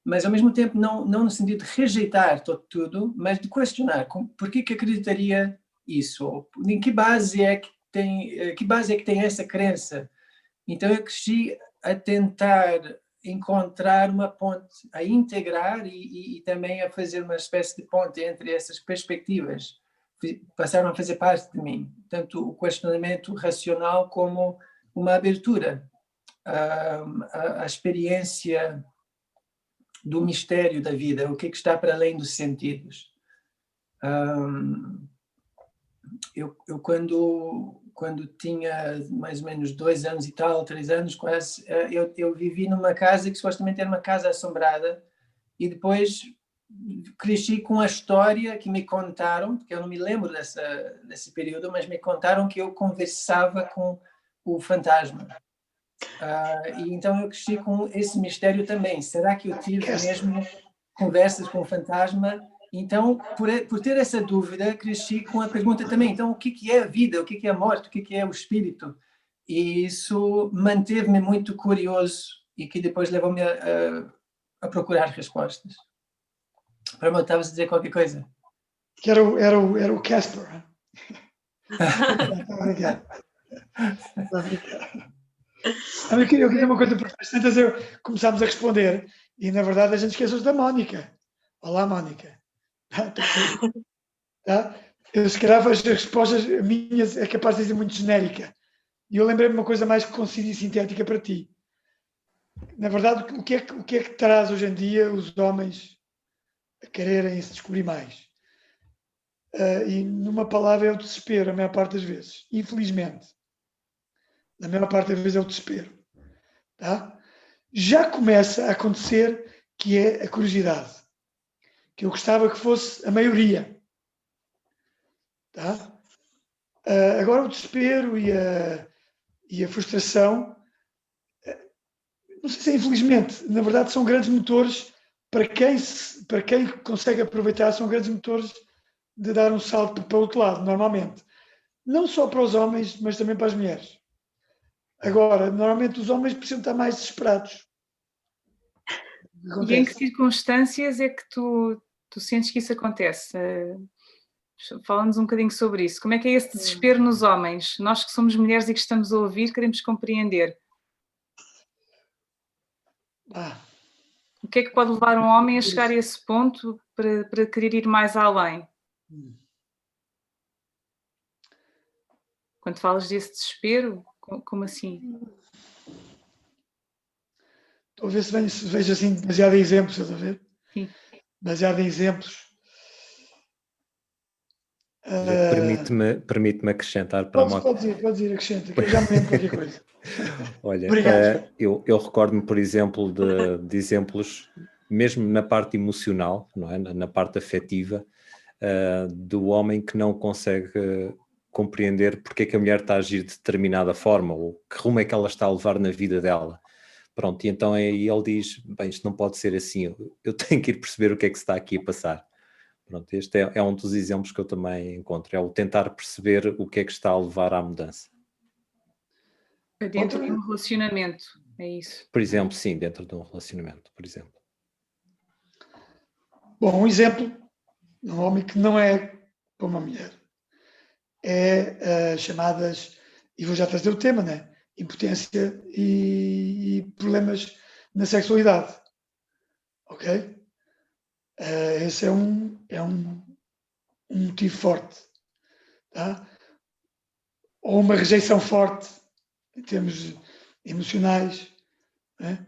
S5: mas ao mesmo tempo não no sentido de rejeitar tudo, mas de questionar por que acreditaria isso, ou em que base é que tem essa crença. Então eu cresci a tentar encontrar uma ponte, a integrar e também a fazer uma espécie de ponte entre essas perspectivas. Passaram a fazer parte de mim, tanto o questionamento racional como uma abertura à experiência do mistério da vida, o que está para além dos sentidos. Eu quando tinha mais ou menos 2 anos e tal, 3 anos quase, eu vivi numa casa que supostamente era uma casa assombrada, e depois cresci com a história que me contaram, porque eu não me lembro desse período, mas me contaram que eu conversava com o fantasma. E então eu cresci com esse mistério também. Será que eu tive mesmo conversas com o fantasma? Então, por ter essa dúvida, cresci com a pergunta também: então, o que é a vida? O que é a morte? O que é o espírito? E isso manteve-me muito curioso e que depois levou-me a procurar respostas. Para mim, estavas a dizer qualquer coisa?
S3: Que era o Casper. Eu queria uma coisa, porque às tantas começámos a responder e, na verdade, a gente esqueceu da Mónica. Olá, Mónica. Tá? Eu, se calhar, as respostas minhas é capaz de ser muito genérica. E eu lembrei-me de uma coisa mais concisa e sintética para ti. Na verdade, o que é que traz hoje em dia os homens a quererem se descobrir mais? E numa palavra é o desespero, a maior parte das vezes. Infelizmente. Na maior parte das vezes é o desespero. Tá? Já começa a acontecer que é a curiosidade. Que eu gostava que fosse a maioria. Tá? Agora o desespero e a frustração, não sei se é infelizmente, na verdade são grandes motores para quem consegue aproveitar, são grandes motores de dar um salto para o outro lado, normalmente. Não só para os homens, mas também para as mulheres. Agora, normalmente os homens precisam estar mais desesperados.
S1: E em que circunstâncias é que tu sentes que isso acontece? Fala-nos um bocadinho sobre isso. Como é que é esse desespero nos homens? Nós que somos mulheres e que estamos a ouvir, queremos compreender. O que é que pode levar um homem a chegar a esse ponto para querer ir mais além? Quando falas desse desespero, como assim?
S3: Estou a ver se vejo assim baseado em exemplos, estás a ver?
S1: Sim.
S3: Baseado em exemplos.
S4: Permite-me acrescentar para uma...
S3: Pode ir, acrescenta, que eu já me lembro qualquer coisa.
S4: Olha,
S3: eu
S4: recordo-me, por exemplo, de exemplos, mesmo na parte emocional, não é? Na parte afetiva, do homem que não consegue compreender porque é que a mulher está a agir de determinada forma, ou que rumo é que ela está a levar na vida dela. Pronto, e então aí ele diz, bem, isto não pode ser assim, eu tenho que ir perceber o que é que se está aqui a passar. Pronto, este é um dos exemplos que eu também encontro, é o tentar perceber o que é que está a levar à mudança.
S1: Dentro de um relacionamento, é isso?
S4: Por exemplo, sim, dentro de um relacionamento, por exemplo.
S3: Bom, um exemplo num homem que não é para uma mulher. É chamadas, e vou já trazer o tema, né? Impotência e problemas na sexualidade. Ok? Esse é um motivo forte. Tá? Ou uma rejeição forte em termos emocionais. Né?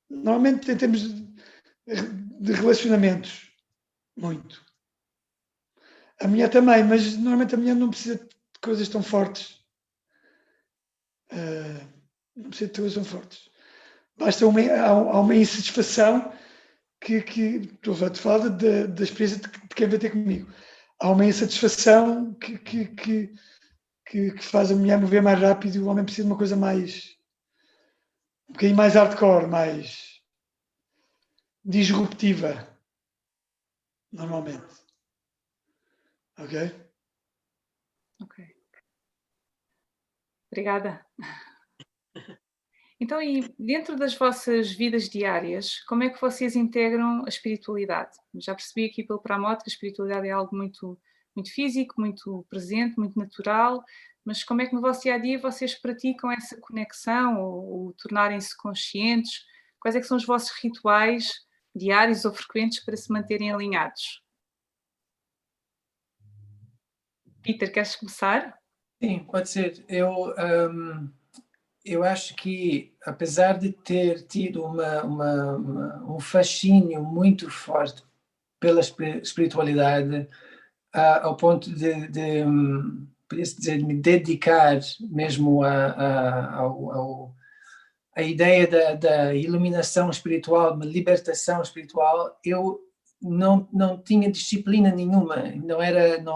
S3: Normalmente em termos de relacionamentos, muito. A mulher também, mas normalmente a mulher não precisa de coisas tão fortes. Não precisa de coisas tão fortes. Basta há uma insatisfação que estou a falar da experiência de quem vai ter comigo. Há uma insatisfação que faz a mulher mover mais rápido e o homem precisa de uma coisa mais, um bocadinho mais hardcore, mais disruptiva, normalmente. Ok?
S1: Ok. Obrigada. Então, e dentro das vossas vidas diárias, como é que vocês integram a espiritualidade? Já percebi aqui pelo Pramote que a espiritualidade é algo muito, muito físico, muito presente, muito natural, mas como é que no vosso dia-a-dia vocês praticam essa conexão ou tornarem-se conscientes? Quais é que são os vossos rituais diários ou frequentes para se manterem alinhados? Peter, queres começar?
S5: Sim, pode ser. Eu acho que, apesar de ter tido um fascínio muito forte pela espiritualidade, ao ponto de podia-se dizer, me dedicar mesmo a ideia da iluminação espiritual, de uma libertação espiritual, eu não tinha disciplina nenhuma,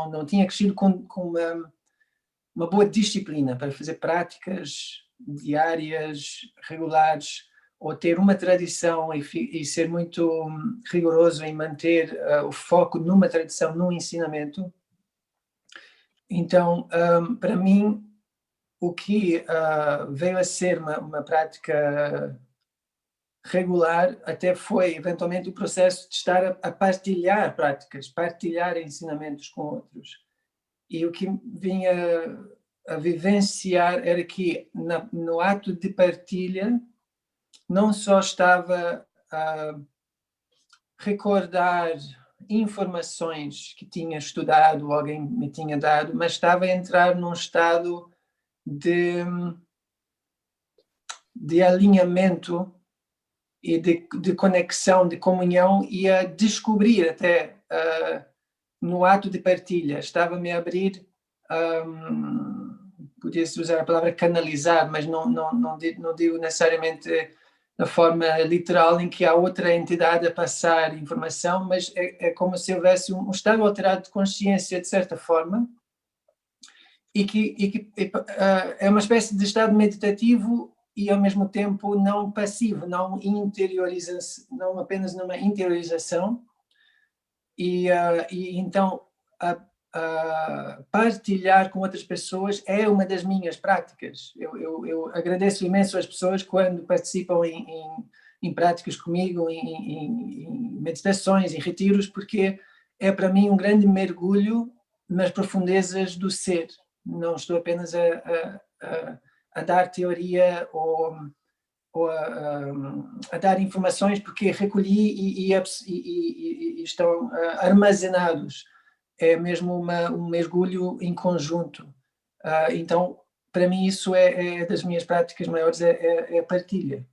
S5: não tinha crescido com uma boa disciplina para fazer práticas diárias, regulares, ou ter uma tradição e ser muito rigoroso em manter o foco numa tradição, num ensinamento. Então, para mim, o que veio a ser uma prática regular até foi, eventualmente, o processo de estar a partilhar práticas, partilhar ensinamentos com outros. E o que vinha a vivenciar era que no ato de partilha não só estava a recordar informações que tinha estudado, alguém me tinha dado, mas estava a entrar num estado de alinhamento e de conexão, de comunhão, e a descobrir até no ato de partilha, estava-me a abrir, podia-se usar a palavra canalizar, mas não digo necessariamente da forma literal em que há outra entidade a passar informação, mas é como se houvesse um estado alterado de consciência, de certa forma, e que é uma espécie de estado meditativo e ao mesmo tempo não passivo, não apenas numa interiorização, e então partilhar com outras pessoas é uma das minhas práticas. Eu agradeço imenso às pessoas quando participam em práticas comigo, em meditações, em retiros, porque é para mim um grande mergulho nas profundezas do ser. Não estou apenas a dar teoria ou a dar informações porque recolhi e estão armazenados. É mesmo um mergulho em conjunto. Então, para mim, isso é das minhas práticas maiores, é a partilha.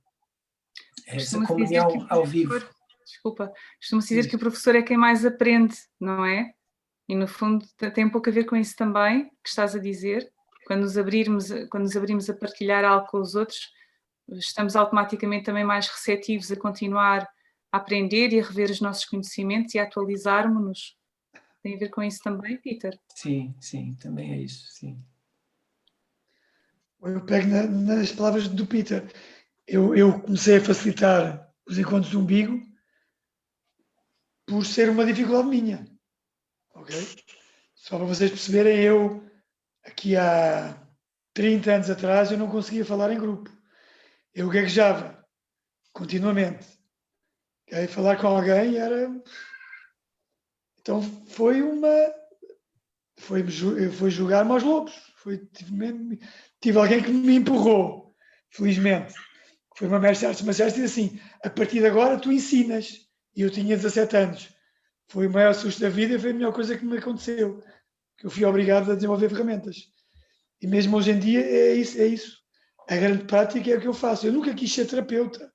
S5: É essa comunhão ao vivo.
S1: Desculpa, costuma-se dizer que o professor é quem mais aprende, não é? E, no fundo, tem um pouco a ver com isso também, que estás a dizer. Quando nos abrimos a partilhar algo com os outros, estamos automaticamente também mais receptivos a continuar a aprender e a rever os nossos conhecimentos e a atualizarmos-nos. Tem a ver com isso também, Peter?
S5: Sim, também é isso, sim.
S3: Eu pego nas palavras do Peter. Eu comecei a facilitar os encontros de umbigo por ser uma dificuldade minha. Ok? Só para vocês perceberem, eu aqui há 30 anos atrás eu não conseguia falar em grupo. Eu gaguejava continuamente. Okay? Falar com alguém era... Então foi jogar-me aos lobos. Tive alguém que me empurrou, felizmente. Foi uma mestre de artes marciais, disse assim, a partir de agora tu ensinas. E eu tinha 17 anos. Foi o maior susto da vida e foi a melhor coisa que me aconteceu. Que eu fui obrigado a desenvolver ferramentas. E mesmo hoje em dia é isso. A grande prática é o que eu faço. Eu nunca quis ser terapeuta.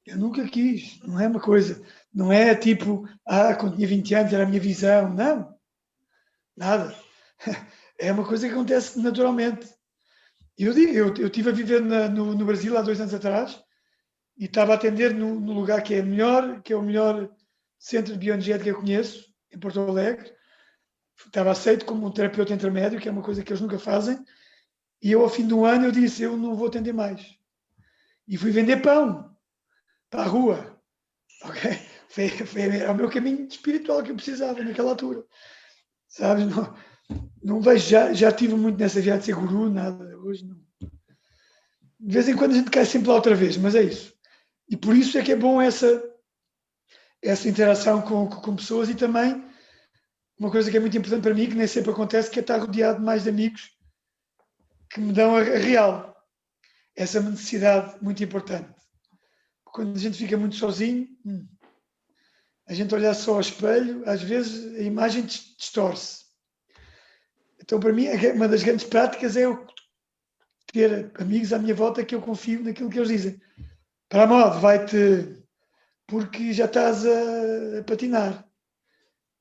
S3: Eu nunca quis. Não é uma coisa. Não é tipo, quando tinha 20 anos era a minha visão. Não. Nada. É uma coisa que acontece naturalmente. Eu estive a viver no Brasil há 2 anos atrás e estava a atender no lugar que é o melhor centro de bioenergética que eu conheço, em Porto Alegre. Estava aceito como um terapeuta intermédio, que é uma coisa que eles nunca fazem. E eu, ao fim do ano, eu disse, eu não vou atender mais. E fui vender pão para a rua. Okay? Foi o meu caminho espiritual que eu precisava naquela altura. Sabes? Não vejo, já tive muito nessa viagem de ser guru, nada. Hoje não. De vez em quando a gente cai sempre lá outra vez, mas é isso. E por isso é que é bom essa interação com pessoas e também uma coisa que é muito importante para mim, que nem sempre acontece, que é estar rodeado de mais de amigos que me dão a real. Essa necessidade muito importante. Quando a gente fica muito sozinho, a gente olhar só ao espelho, às vezes a imagem distorce. Então, para mim, uma das grandes práticas é eu ter amigos à minha volta que eu confio naquilo que eles dizem. Para a moda, vai-te... porque já estás a patinar.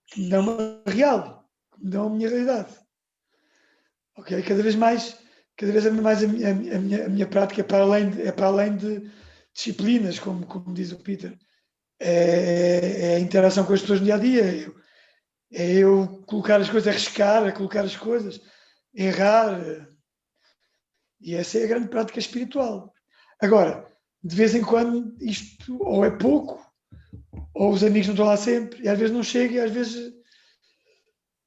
S3: Que me dão uma real. Que me dão a minha realidade. Ok? Cada vez mais a minha prática é para além de disciplinas, como diz o Peter. É a interação com as pessoas no dia-a-dia. É eu colocar as coisas, arriscar, colocar as coisas, errar. E essa é a grande prática espiritual. Agora, de vez em quando, isto ou é pouco, ou os amigos não estão lá sempre, e às vezes não chega, e às vezes...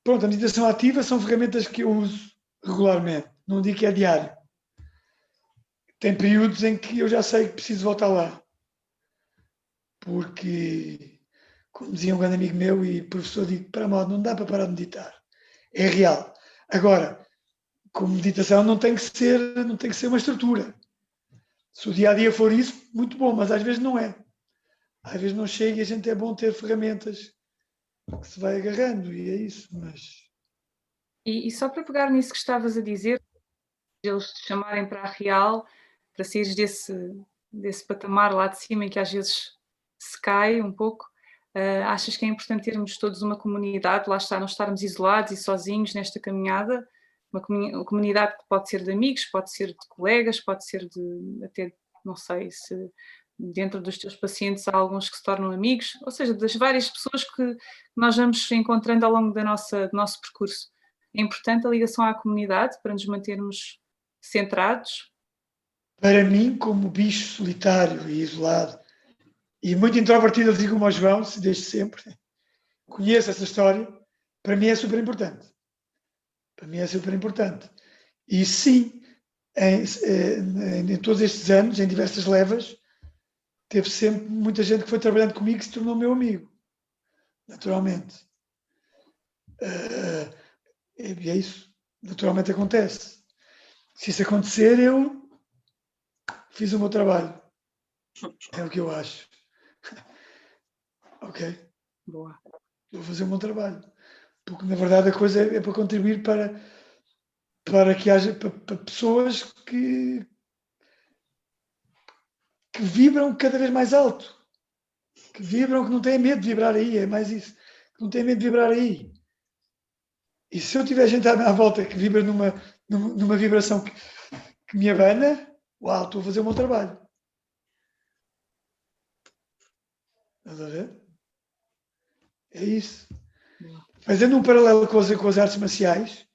S3: Pronto, a meditação ativa são ferramentas que eu uso regularmente. Não digo que é diário. Tem períodos em que eu já sei que preciso voltar lá. Porque, como dizia um grande amigo meu e professor, digo, para mal, não dá para parar de meditar. É real. Agora, como meditação não tem que ser uma estrutura. Se o dia-a-dia for isso, muito bom, mas às vezes não é. Às vezes não chega e a gente é bom ter ferramentas que se vai agarrando, e é isso, mas...
S1: E só para pegar nisso que estavas a dizer, eles te chamarem para a real, para saíres desse patamar lá de cima em que às vezes se cai um pouco, achas que é importante termos todos uma comunidade, lá está, não estarmos isolados e sozinhos nesta caminhada, uma comunidade que pode ser de amigos, pode ser de colegas, pode ser até, não sei, se dentro dos teus pacientes há alguns que se tornam amigos, ou seja, das várias pessoas que nós vamos encontrando ao longo do nosso percurso. É importante a ligação à comunidade para nos mantermos centrados?
S3: Para mim, como bicho solitário e isolado, e muito introvertido, assim como o João, desde sempre, conheço essa história, para mim é super importante. Para mim é super importante. E sim, em todos estes anos, em diversas levas, teve sempre muita gente que foi trabalhando comigo que se tornou meu amigo. Naturalmente. E é isso. Naturalmente acontece. Se isso acontecer, eu fiz o meu trabalho. É o que eu acho. Ok?
S1: Boa.
S3: Vou fazer o meu trabalho. Porque, na verdade, a coisa é para contribuir para que haja para pessoas que vibram cada vez mais alto. Que vibram, que não têm medo de vibrar aí. É mais isso. Que não têm medo de vibrar aí. E se eu tiver gente à volta que vibra numa vibração que me abana, uau, estou a fazer o meu trabalho. Estás a ver? É isso. Fazendo um paralelo com as artes marciais,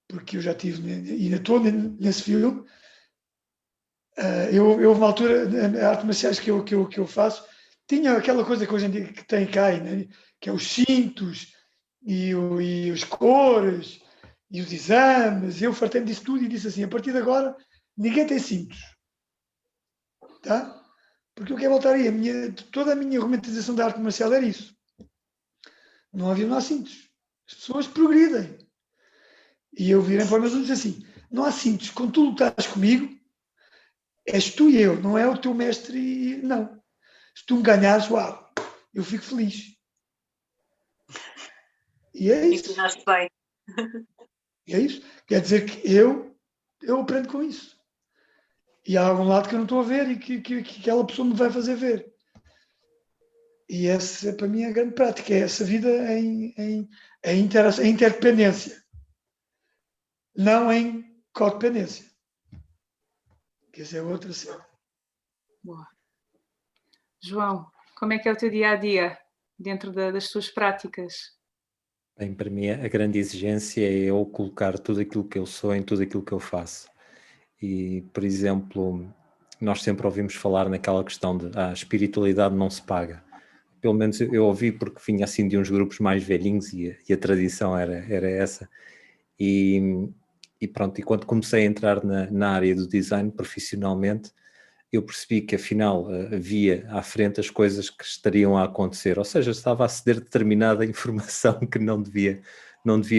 S3: porque eu já tive e ainda estou nesse filme, houve uma altura, a artes marciais que eu faço, tinha aquela coisa que hoje em dia que tem cá, né? Que é os cintos e os cores e os exames. Eu fartei-me disso tudo e disse assim, a partir de agora, ninguém tem cintos. Tá? A Porque eu quero voltar aí, toda a minha romantização da arte marcial era isso. Não havia, não há cintos. As pessoas progridem. E eu virei para o meu aluno e disse assim, não há cintos, quando tu lutas comigo, és tu e eu, não é o teu mestre e não. Se tu me ganhares, uau, eu fico feliz. E é isso.
S2: Ensinaste bem.
S3: E é isso. Quer dizer que eu aprendo com isso. E há algum lado que eu não estou a ver e que aquela pessoa me vai fazer ver. E essa, para mim, é a grande prática. É essa vida em interdependência. Não em codependência. Que essa é outra cena.
S1: Boa. João, como é que é o teu dia-a-dia dentro das tuas práticas?
S4: Bem, para mim a grande exigência é eu colocar tudo aquilo que eu sou em tudo aquilo que eu faço. E, por exemplo, nós sempre ouvimos falar naquela questão de a espiritualidade não se paga. Pelo menos eu ouvi porque vinha assim de uns grupos mais velhinhos e a tradição era essa. E pronto, e quando comecei a entrar na área do design profissionalmente, eu percebi que afinal havia à frente as coisas que estariam a acontecer, ou seja, estava a ceder determinada informação que não devia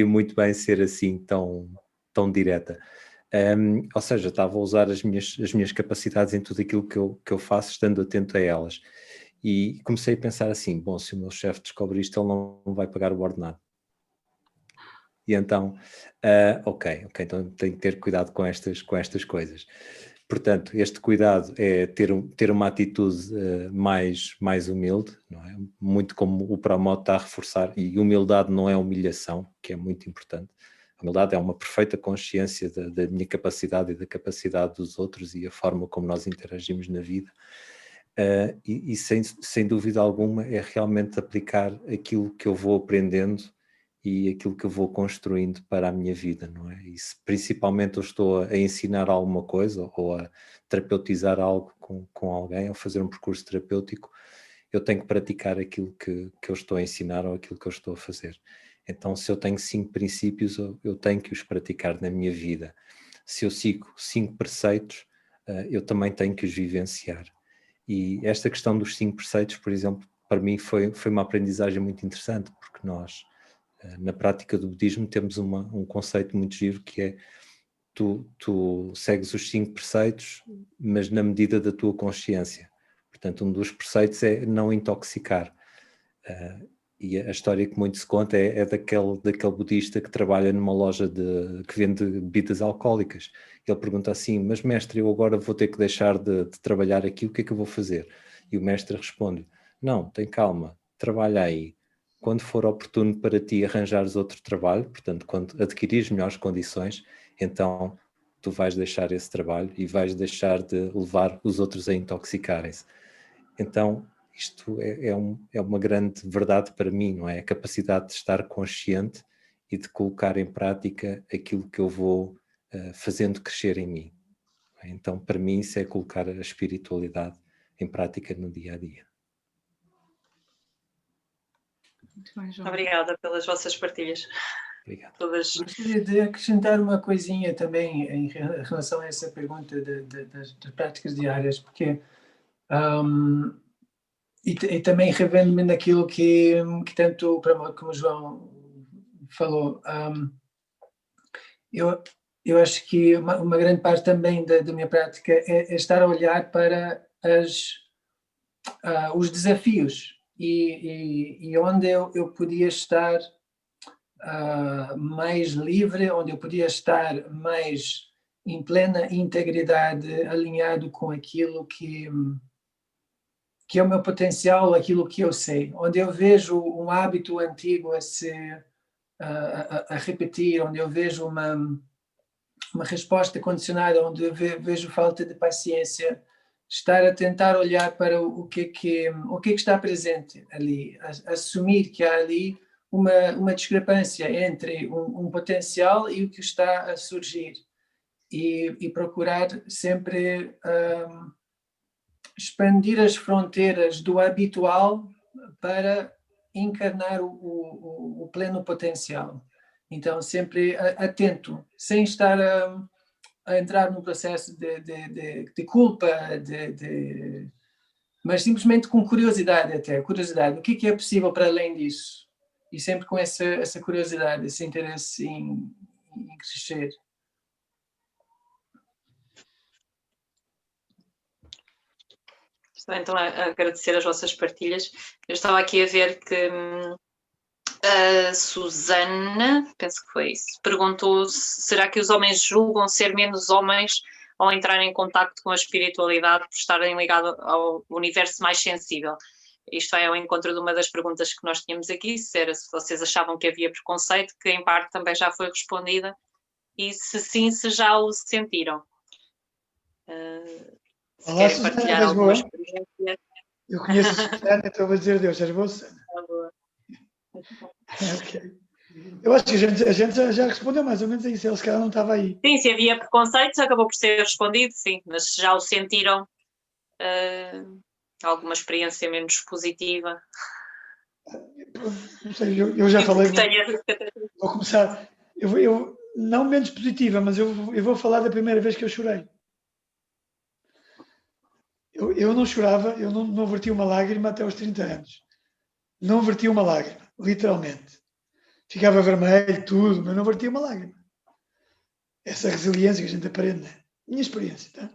S4: muito bem ser assim tão direta. Ou seja, estava a usar as minhas capacidades em tudo aquilo que eu faço, estando atento a elas. E comecei a pensar assim, bom, se o meu chefe descobre isto, ele não vai pagar o ordenado. E então, ok, então tenho que ter cuidado com estas coisas. Portanto, este cuidado é ter uma atitude mais humilde, não é? Muito como o Pramod está a reforçar, e humildade não é humilhação, que é muito importante. A humildade é uma perfeita consciência da minha capacidade e da capacidade dos outros e a forma como nós interagimos na vida. E sem dúvida alguma é realmente aplicar aquilo que eu vou aprendendo e aquilo que eu vou construindo para a minha vida, não é? E se principalmente eu estou a ensinar alguma coisa ou a terapeutizar algo com alguém, ou fazer um percurso terapêutico, eu tenho que praticar aquilo que eu estou a ensinar ou aquilo que eu estou a fazer. Então, se eu tenho 5 princípios, eu tenho que os praticar na minha vida. Se eu sigo 5 preceitos, eu também tenho que os vivenciar. E esta questão dos 5 preceitos, por exemplo, para mim foi uma aprendizagem muito interessante, porque nós, na prática do budismo, temos um conceito muito giro que é tu segues os 5 preceitos, mas na medida da tua consciência. Portanto, um dos preceitos é não intoxicar. E a história que muito se conta é daquele budista que trabalha numa loja que vende bebidas alcoólicas. Ele pergunta assim, mas mestre, eu agora vou ter que deixar de trabalhar aqui, o que é que eu vou fazer? E o mestre responde, não, tem calma, trabalha aí. Quando for oportuno para ti arranjares outro trabalho, portanto, quando adquirires melhores condições, então tu vais deixar esse trabalho e vais deixar de levar os outros a intoxicarem-se. Então, isto é uma grande verdade para mim, não é? A capacidade de estar consciente e de colocar em prática aquilo que eu vou fazendo crescer em mim. Então, para mim, isso é colocar a espiritualidade em prática no dia a dia.
S1: Muito bem, João.
S2: Obrigada pelas vossas partilhas.
S4: Obrigado.
S2: Todas.
S5: Gostaria de acrescentar uma coisinha também em relação a essa pergunta das práticas diárias, porque e também revendo-me naquilo que tanto o Pramod como o João falou, eu acho que uma grande parte também da minha prática é estar a olhar para os desafios e onde eu podia estar mais livre, onde eu podia estar mais em plena integridade, alinhado com aquilo que é o meu potencial, aquilo que eu sei. Onde eu vejo um hábito antigo a repetir, onde eu vejo uma resposta condicionada, onde eu vejo falta de paciência, estar a tentar olhar para o que está presente ali, assumir que há ali uma discrepância entre um potencial e o que está a surgir e procurar sempre expandir as fronteiras do habitual para encarnar o pleno potencial. Então, sempre atento, sem estar a entrar num processo de culpa, mas simplesmente com curiosidade até, curiosidade. O que é possível para além disso? E sempre com essa curiosidade, esse interesse em crescer.
S2: Então, a agradecer as vossas partilhas. Eu estava aqui a ver que a Susana, penso que foi isso, perguntou: será que os homens julgam ser menos homens ao entrarem em contacto com a espiritualidade por estarem ligados ao universo mais sensível? Isto é ao encontro de uma das perguntas que nós tínhamos aqui, se vocês achavam que havia preconceito, que em parte também já foi respondida, e se sim, se já o sentiram. Se
S3: Olá,
S2: querem partilhar
S3: Susana,
S2: alguma
S3: boa?
S2: experiência.
S3: Eu conheço a Susana, então vou dizer adeus. És boa, Susana?
S2: Tá boa.
S3: Ok. Eu acho que a gente já respondeu mais ou menos a isso. Ele se calhar não estava aí.
S2: Sim, se havia preconceitos, acabou por ser respondido, sim, mas se já o sentiram, alguma experiência menos positiva.
S3: Não sei, eu já falei.
S2: Que
S3: Vou começar. Eu não menos positiva, mas eu vou falar da primeira vez que eu chorei. Eu não chorava, eu não verti uma lágrima até aos 30 anos. Não verti uma lágrima, literalmente. Ficava vermelho, tudo, mas não vertia uma lágrima. Essa resiliência que a gente aprende, né? Minha experiência, tá?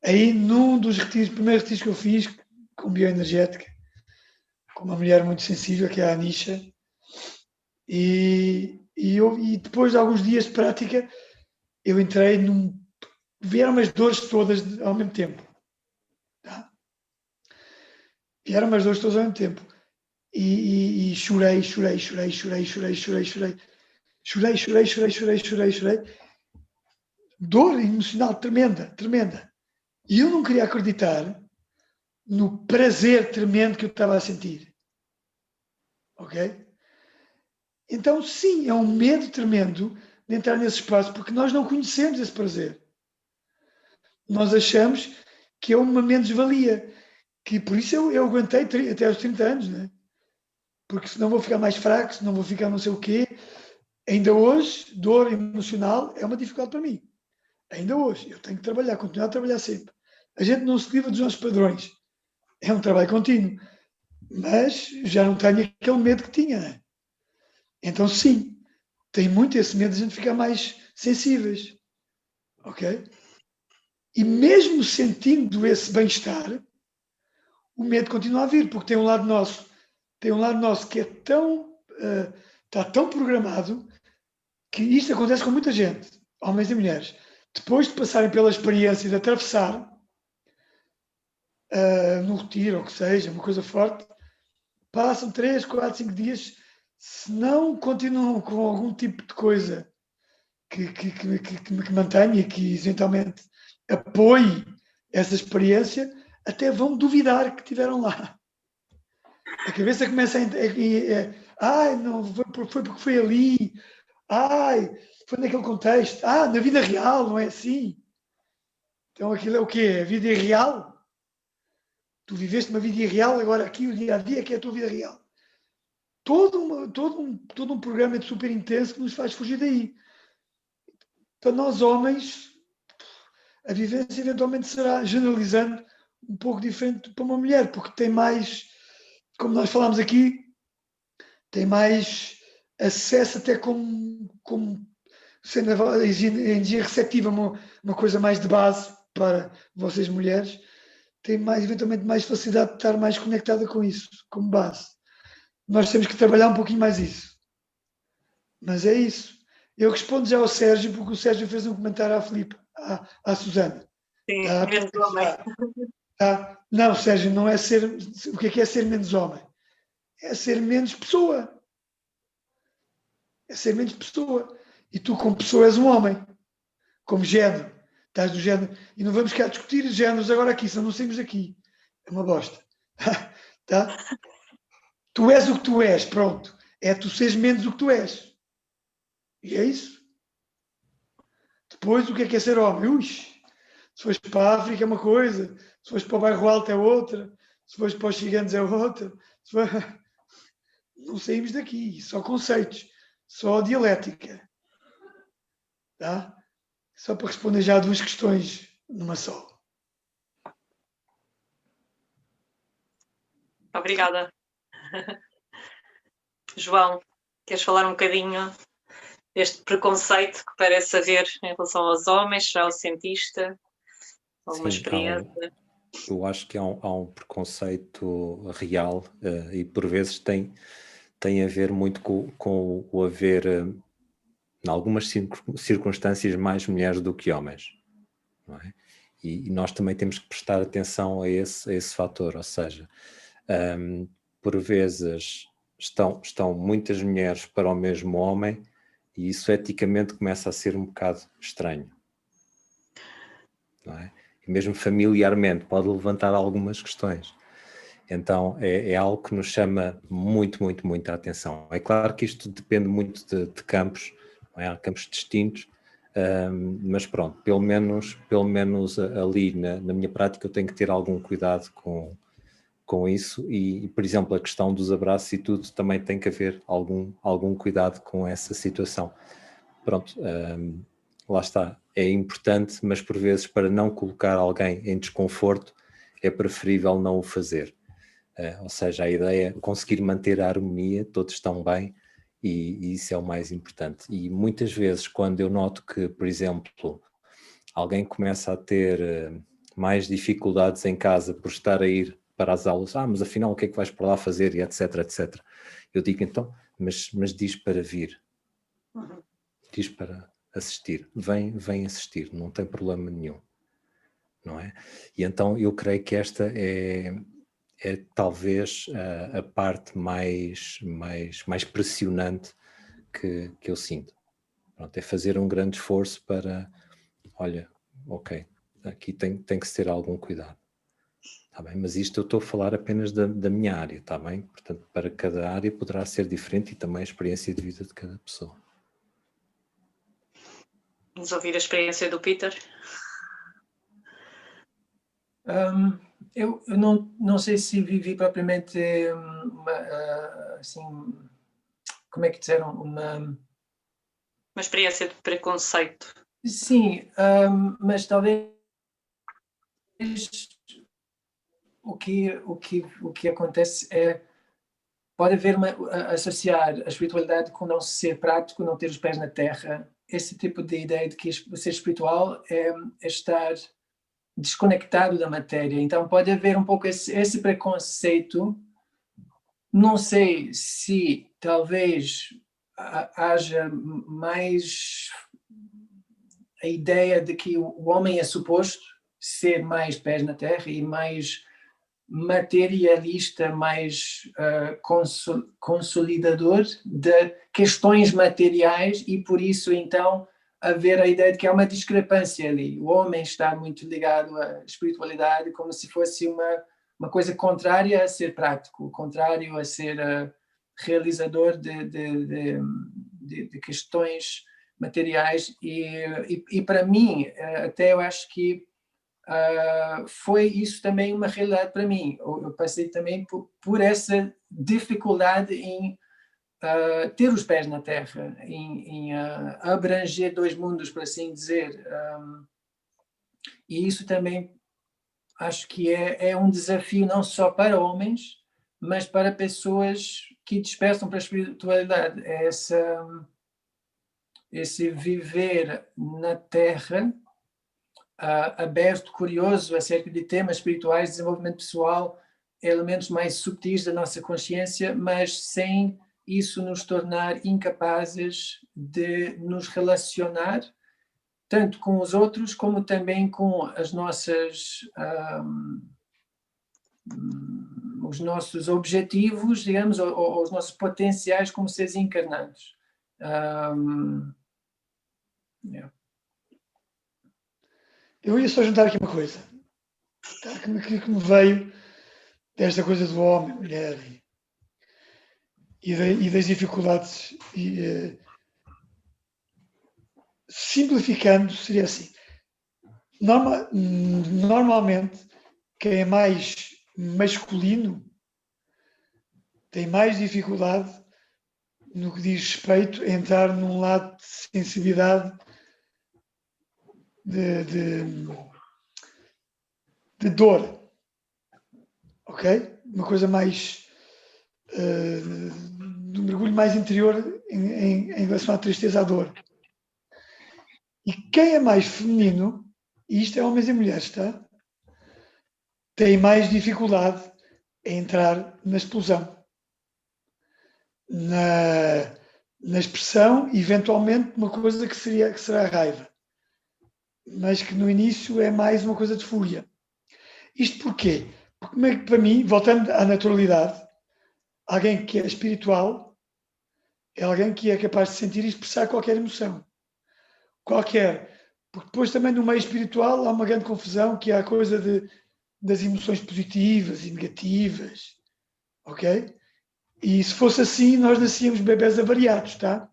S3: Aí, num dos primeiros retiros que eu fiz, com bioenergética, com uma mulher muito sensível, que é a Anisha, e depois de alguns dias de prática, eu entrei vieram as dores todas ao mesmo tempo. Tá? Vieram as dores todas ao mesmo tempo. E chorei. Dor emocional tremenda. E eu não queria acreditar no prazer tremendo que eu estava a sentir. Ok? Então, sim, é um medo tremendo de entrar nesse espaço, porque nós não conhecemos esse prazer. Nós achamos que é uma menos-valia, que por isso eu aguentei até aos 30 anos, né? Porque senão vou ficar mais fraco, senão vou ficar não sei o quê. Ainda hoje, dor emocional é uma dificuldade para mim. Ainda hoje, eu tenho que trabalhar, continuar a trabalhar sempre. A gente não se livra dos nossos padrões. É um trabalho contínuo. Mas já não tenho aquele medo que tinha, né? Então, sim, tem muito esse medo de a gente ficar mais sensíveis. Ok? E mesmo sentindo esse bem-estar, o medo continua a vir, porque tem um lado nosso que é está tão programado que isto acontece com muita gente, homens e mulheres. Depois de passarem pela experiência de atravessar no retiro, ou que seja, uma coisa forte, passam 3, 4, 5 dias, se não continuam com algum tipo de coisa que mantenha, que eventualmente apoie essa experiência, até vão duvidar que estiveram lá. A cabeça começa ai, não, foi porque foi ali, ai, foi naquele contexto, na vida real, não é assim. Então aquilo é o quê? É a vida irreal? Tu viveste uma vida irreal, agora aqui o dia a dia que é a tua vida real. Todo um programa super intenso que nos faz fugir daí. Para nós homens, a vivência eventualmente será, generalizando, um pouco diferente para uma mulher, porque tem mais, como nós falámos aqui, tem mais acesso até como sendo a energia receptiva, uma coisa mais de base para vocês mulheres, tem eventualmente mais facilidade de estar mais conectada com isso, como base. Nós temos que trabalhar um pouquinho mais isso. Mas é isso. Eu respondo já ao Sérgio, porque o Sérgio fez um comentário à Filipe, à Susana.
S2: sim,
S3: Tá?
S2: menos homem.
S3: Tá? Não, Sérgio, não é ser... O que é ser menos homem? É ser menos pessoa. É ser menos pessoa. E tu, como pessoa, és um homem. Como género. Estás do género. E não vamos cá discutir géneros agora aqui, senão não saímos daqui. É uma bosta. Tá? Tu és o que tu és, pronto. É tu seres menos o que tu és. E é isso. Depois, o que é ser homem? Ui, se fores para a África é uma coisa, se fores para o bairro alto é outra, se fores para os gigantes é outra. Não saímos daqui. Só conceitos. Só dialética. Tá? Só para responder já a 2 questões numa só.
S2: Obrigada. João, queres falar um bocadinho deste preconceito que parece haver em relação aos homens? Já o sentiste? Alguma
S4: Sim,
S2: experiência?
S4: eu acho que há um preconceito real e por vezes tem a ver muito com o haver, em algumas circunstâncias, mais mulheres do que homens, não é? E nós também temos que prestar atenção a esse fator, ou seja, por vezes estão muitas mulheres para o mesmo homem e isso eticamente começa a ser um bocado estranho, não é? E mesmo familiarmente pode levantar algumas questões. Então é algo que nos chama muito, muito, muito a atenção. É claro que isto depende muito de campos, não é? Há campos distintos, mas pronto, pelo menos ali na minha prática eu tenho que ter algum cuidado com isso e, por exemplo, a questão dos abraços e tudo, também tem que haver algum cuidado com essa situação. Pronto, lá está, é importante, mas por vezes para não colocar alguém em desconforto é preferível não o fazer. Ou seja, a ideia é conseguir manter a harmonia, todos estão bem e isso é o mais importante. E muitas vezes quando eu noto que, por exemplo, alguém começa a ter mais dificuldades em casa por estar a ir para as aulas, mas afinal o que é que vais para lá fazer e etc, etc. Eu digo então, mas diz para vir, diz para assistir, vem assistir, não tem problema nenhum, não é? E então eu creio que esta é talvez a parte mais pressionante que eu sinto. Pronto, é fazer um grande esforço para, olha, ok, aqui tem que se ter algum cuidado. Tá bem? Mas isto eu estou a falar apenas da minha área, está bem? Portanto, para cada área poderá ser diferente e também a experiência de vida de cada pessoa.
S2: Vamos ouvir a experiência do Peter.
S5: Eu não sei se vivi propriamente assim, como é que disseram,
S2: uma experiência de preconceito.
S5: Sim, mas talvez o que acontece é pode haver associar a espiritualidade com não ser prático, não ter os pés na terra. Esse tipo de ideia de que ser espiritual é estar desconectado da matéria. Então pode haver um pouco esse preconceito. Não sei se talvez haja mais a ideia de que o homem é suposto ser mais pés na terra e mais materialista, mais consolidador de questões materiais e por isso então haver a ideia de que há uma discrepância ali. O homem está muito ligado à espiritualidade como se fosse uma coisa contrária a ser prático, contrário a ser realizador de questões materiais e para mim até eu acho que foi isso também uma realidade para mim. Eu passei também por essa dificuldade em ter os pés na terra, em abranger dois mundos, por assim dizer. E isso também acho que é um desafio não só para homens, mas para pessoas que despertam para a espiritualidade. É esse viver na terra, aberto, curioso acerca de temas espirituais, desenvolvimento pessoal, elementos mais subtis da nossa consciência, mas sem isso nos tornar incapazes de nos relacionar tanto com os outros como também com as nossas os nossos objetivos, digamos, ou os nossos potenciais como seres encarnados. Yeah.
S3: Eu ia só juntar aqui uma coisa que me veio desta coisa do homem, mulher e das dificuldades. Simplificando, seria assim. Normalmente, quem é mais masculino tem mais dificuldade no que diz respeito a entrar num lado de sensibilidade de dor. ok? Uma coisa mais, de um mergulho mais interior em relação à tristeza, à dor. E quem é mais feminino, e isto é homens e mulheres, tá? Tem mais dificuldade em entrar na explosão, na expressão, eventualmente uma coisa que será a raiva, mas que no início é mais uma coisa de fúria. Isto porquê? Porque para mim, voltando à naturalidade, alguém que é espiritual é alguém que é capaz de sentir e expressar qualquer emoção. Qualquer. Porque depois também no meio espiritual há uma grande confusão, que é a coisa das emoções positivas e negativas, ok? E se fosse assim, nós nascíamos bebés avariados, tá?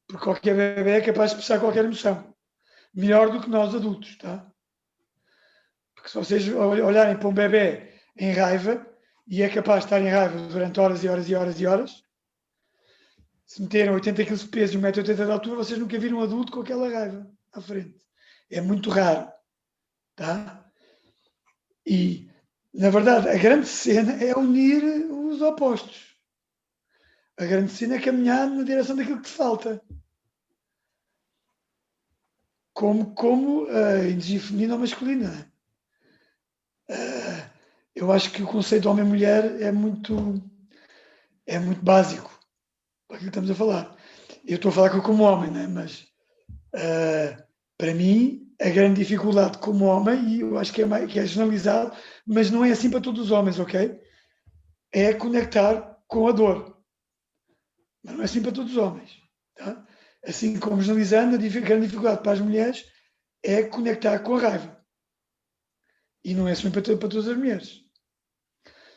S3: Porque qualquer bebê é capaz de expressar qualquer emoção. Melhor do que nós adultos, tá? Porque se vocês olharem para um bebê em raiva, e é capaz de estar em raiva durante horas e horas e horas e horas, se meterem 80 kg de peso e 1,80 m de altura, vocês nunca viram um adulto com aquela raiva à frente. É muito raro, tá? E, na verdade, a grande cena é unir os opostos. A grande cena é caminhar na direção daquilo que te falta. Como a energia feminina ou masculina. Eu acho que o conceito de homem e mulher é muito básico para aquilo que estamos a falar. Eu estou a falar como homem, né? Mas para mim a grande dificuldade como homem, e eu acho que é generalizado, mas não é assim para todos os homens, ok? É conectar com a dor. Mas não é assim para todos os homens. Tá? Assim como generalizando, a grande dificuldade para as mulheres é conectar com a raiva. E não é assim para todas as mulheres.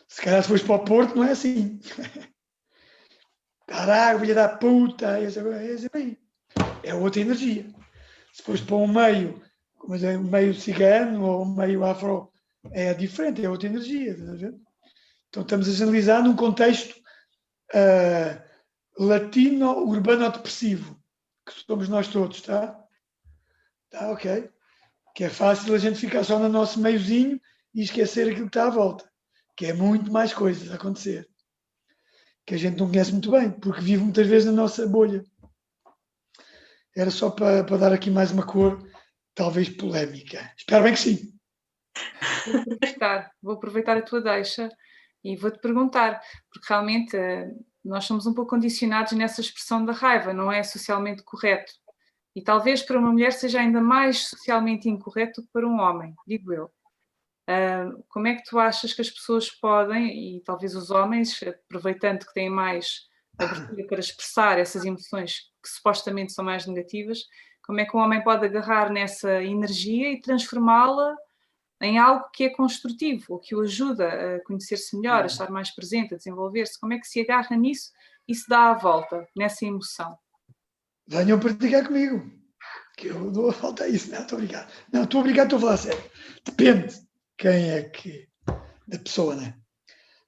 S3: Se calhar se fores para o Porto, não é assim. Caraca, filha da puta, é outra energia. Se fores para um meio, como é um meio cigano ou um meio afro, é diferente, é outra energia. Então estamos a generalizar num contexto latino-urbano-depressivo, que somos nós todos, tá? Tá, ok. Que é fácil a gente ficar só no nosso meiozinho e esquecer aquilo que está à volta, que é muito mais coisas a acontecer, que a gente não conhece muito bem, porque vive muitas vezes na nossa bolha. Era só para dar aqui mais uma cor, talvez polémica. Espero bem que sim.
S1: Vou aproveitar a tua deixa e vou-te perguntar, porque realmente nós somos um pouco condicionados nessa expressão da raiva, não é socialmente correto. E talvez para uma mulher seja ainda mais socialmente incorreto do que para um homem, digo eu. Como é que tu achas que as pessoas podem, e talvez os homens, aproveitando que têm mais abertura para expressar essas emoções que supostamente são mais negativas, como é que um homem pode agarrar nessa energia e transformá-la em algo que é construtivo, ou que o ajuda a conhecer-se melhor, a estar mais presente, a desenvolver-se? Como é que se agarra nisso e se dá a volta nessa emoção?
S3: Venham praticar comigo, que eu dou a volta a isso. Não, estou obrigado. Não, estou obrigado, estou a falar sério. Depende quem é que da pessoa, né?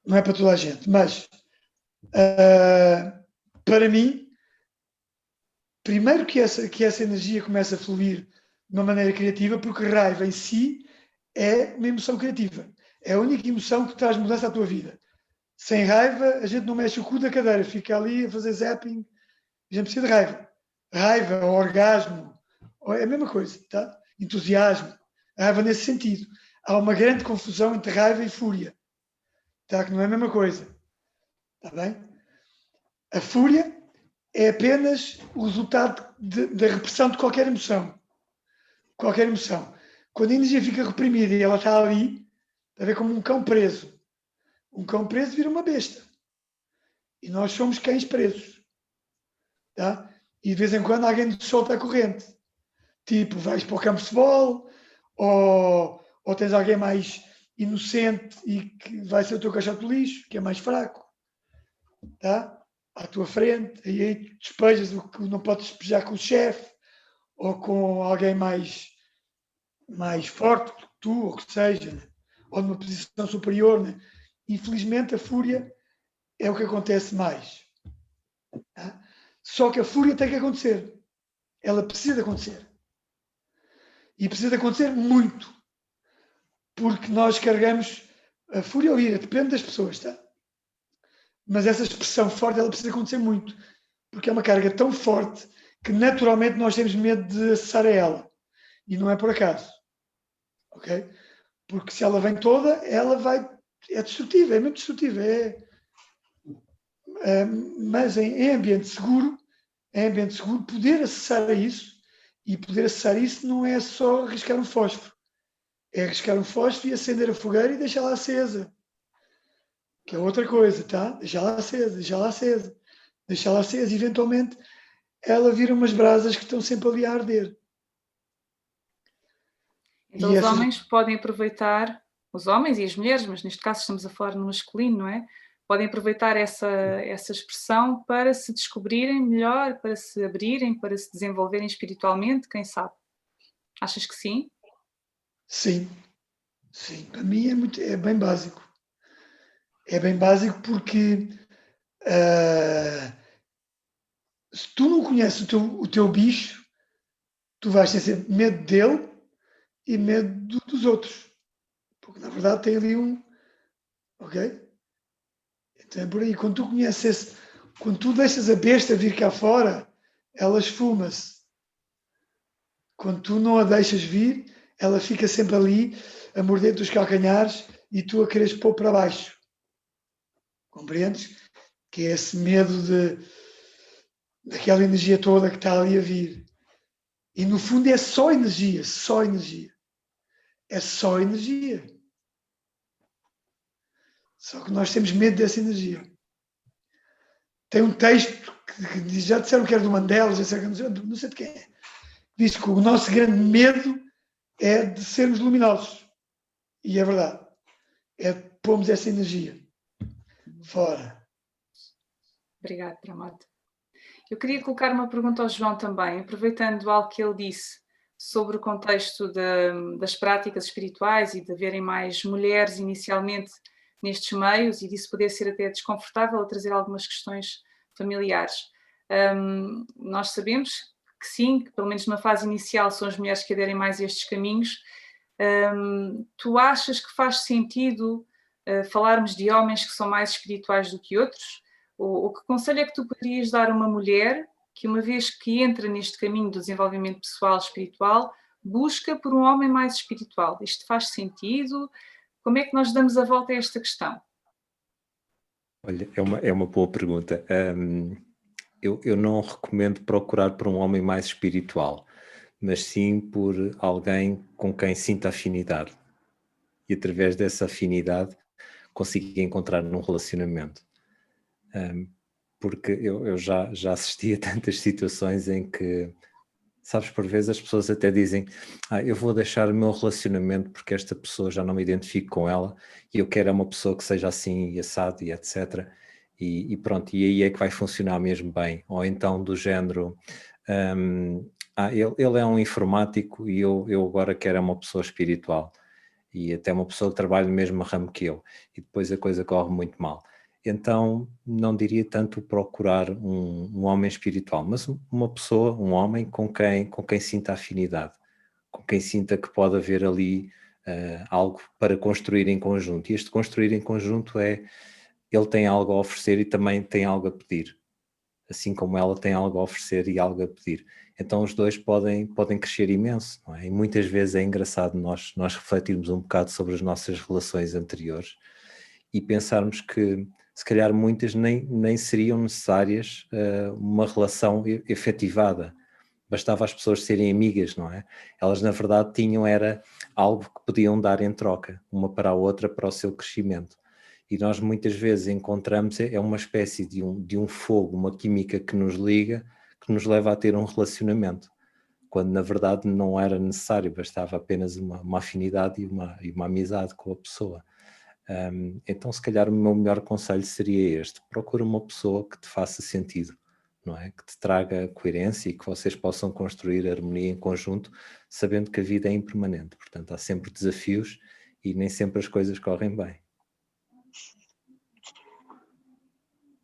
S3: Não é para toda a gente, mas para mim, primeiro que essa energia começa a fluir de uma maneira criativa, porque raiva em si é uma emoção criativa. É a única emoção que traz mudança à tua vida. Sem raiva, a gente não mexe o cu da cadeira, fica ali a fazer zapping. A gente precisa de raiva. Raiva, orgasmo, é a mesma coisa, tá? Entusiasmo. Raiva nesse sentido. Há uma grande confusão entre raiva e fúria, tá? Que não é a mesma coisa. Está bem? A fúria é apenas o resultado da repressão de qualquer emoção. Qualquer emoção. Quando a energia fica reprimida e ela está ali, está a ver como um cão preso. Um cão preso vira uma besta. E nós somos cães presos. Tá? E de vez em quando alguém nos solta a corrente. Tipo, vais para o campo de futebol, ou tens alguém mais inocente e que vai ser o teu caixote de lixo, que é mais fraco. Tá? À tua frente, e aí despejas o que não podes despejar com o chefe, ou com alguém mais forte que tu, ou que seja, né? Ou numa posição superior. Né? Infelizmente, a fúria é o que acontece mais. Tá? Só que a fúria tem que acontecer. Ela precisa acontecer. E precisa acontecer muito. Porque nós carregamos A fúria ou ira, depende das pessoas, tá? Mas essa expressão forte, ela precisa acontecer muito, porque é uma carga tão forte que naturalmente nós temos medo de acessar a ela. E não é por acaso. Ok? Porque se ela vem toda, ela vai... É destrutiva, é muito destrutiva. Mas em ambiente seguro, poder acessar a isso, e poder acessar isso não é só riscar um fósforo. É riscar um fósforo e acender a fogueira e deixá-la acesa. Que é outra coisa, tá? Deixá-la acesa. Deixá-la acesa. Eventualmente, ela vira umas brasas que estão sempre ali a arder.
S1: Então, os homens podem aproveitar, os homens e as mulheres, mas neste caso estamos a falar no masculino, não é? Podem aproveitar essa expressão para se descobrirem melhor, para se abrirem, para se desenvolverem espiritualmente, quem sabe? Achas que sim?
S3: Sim. Para mim é bem básico. É bem básico porque se tu não conheces o teu bicho, tu vais ter sempre medo dele e medo dos outros. Porque na verdade tem ali um... Ok? Então é por aí. Quando tu conheces quando tu deixas a besta vir cá fora, ela esfuma-se. Quando tu não a deixas vir, ela fica sempre ali a morder-te os calcanhares e tu a queres pôr para baixo. Compreendes? Que é esse medo daquela energia toda que está ali a vir. E no fundo é só energia, só energia. É só energia. Só que nós temos medo dessa energia. Tem um texto que diz, já disseram que era do Mandela, já disseram que não sei de quem é. Diz que o nosso grande medo é de sermos luminosos. E é verdade. É de pormos essa energia fora.
S1: Obrigada, Pramod. Eu queria colocar uma pergunta ao João também, aproveitando algo que ele disse sobre o contexto das práticas espirituais e de haverem mais mulheres inicialmente nestes meios e disso poder ser até desconfortável a trazer algumas questões familiares. Nós sabemos que sim, que pelo menos numa fase inicial são as mulheres que aderem mais a estes caminhos. Tu achas que faz sentido falarmos de homens que são mais espirituais do que outros? O que conselho é que tu poderias dar a uma mulher que, uma vez que entra neste caminho do desenvolvimento pessoal espiritual, busca por um homem mais espiritual? Isto faz sentido? Como é que nós damos a volta a esta questão?
S4: Olha, é uma boa pergunta. Eu não recomendo procurar por um homem mais espiritual, mas sim por alguém com quem sinta afinidade. E através dessa afinidade consiga encontrar num relacionamento. Porque eu já assisti a tantas situações em que, sabes, por vezes as pessoas até dizem eu vou deixar o meu relacionamento porque esta pessoa já não me identifico com ela e eu quero uma pessoa que seja assim e assado e etc. E pronto, e aí é que vai funcionar mesmo bem. Ou então do género, ele é um informático e eu agora quero uma pessoa espiritual. E até uma pessoa que trabalha no mesmo ramo que eu. E depois a coisa corre muito mal. Então, não diria tanto procurar um homem espiritual, mas uma pessoa, um homem com quem sinta afinidade, com quem sinta que pode haver ali algo para construir em conjunto. E este construir em conjunto ele tem algo a oferecer e também tem algo a pedir, assim como ela tem algo a oferecer e algo a pedir. Então os dois podem crescer imenso, não é? E muitas vezes é engraçado nós refletirmos um bocado sobre as nossas relações anteriores e pensarmos que se calhar muitas nem seriam necessárias uma relação efetivada. Bastava as pessoas serem amigas, não é? Elas na verdade era algo que podiam dar em troca, uma para a outra, para o seu crescimento. E nós muitas vezes encontramos, uma espécie de um fogo, uma química que nos liga, que nos leva a ter um relacionamento, quando na verdade não era necessário, bastava apenas uma afinidade e uma amizade com a pessoa. Então se calhar o meu melhor conselho seria este: procura uma pessoa que te faça sentido, não é? Que te traga coerência e que vocês possam construir harmonia em conjunto, sabendo que a vida é impermanente, portanto há sempre desafios e nem sempre as coisas correm bem.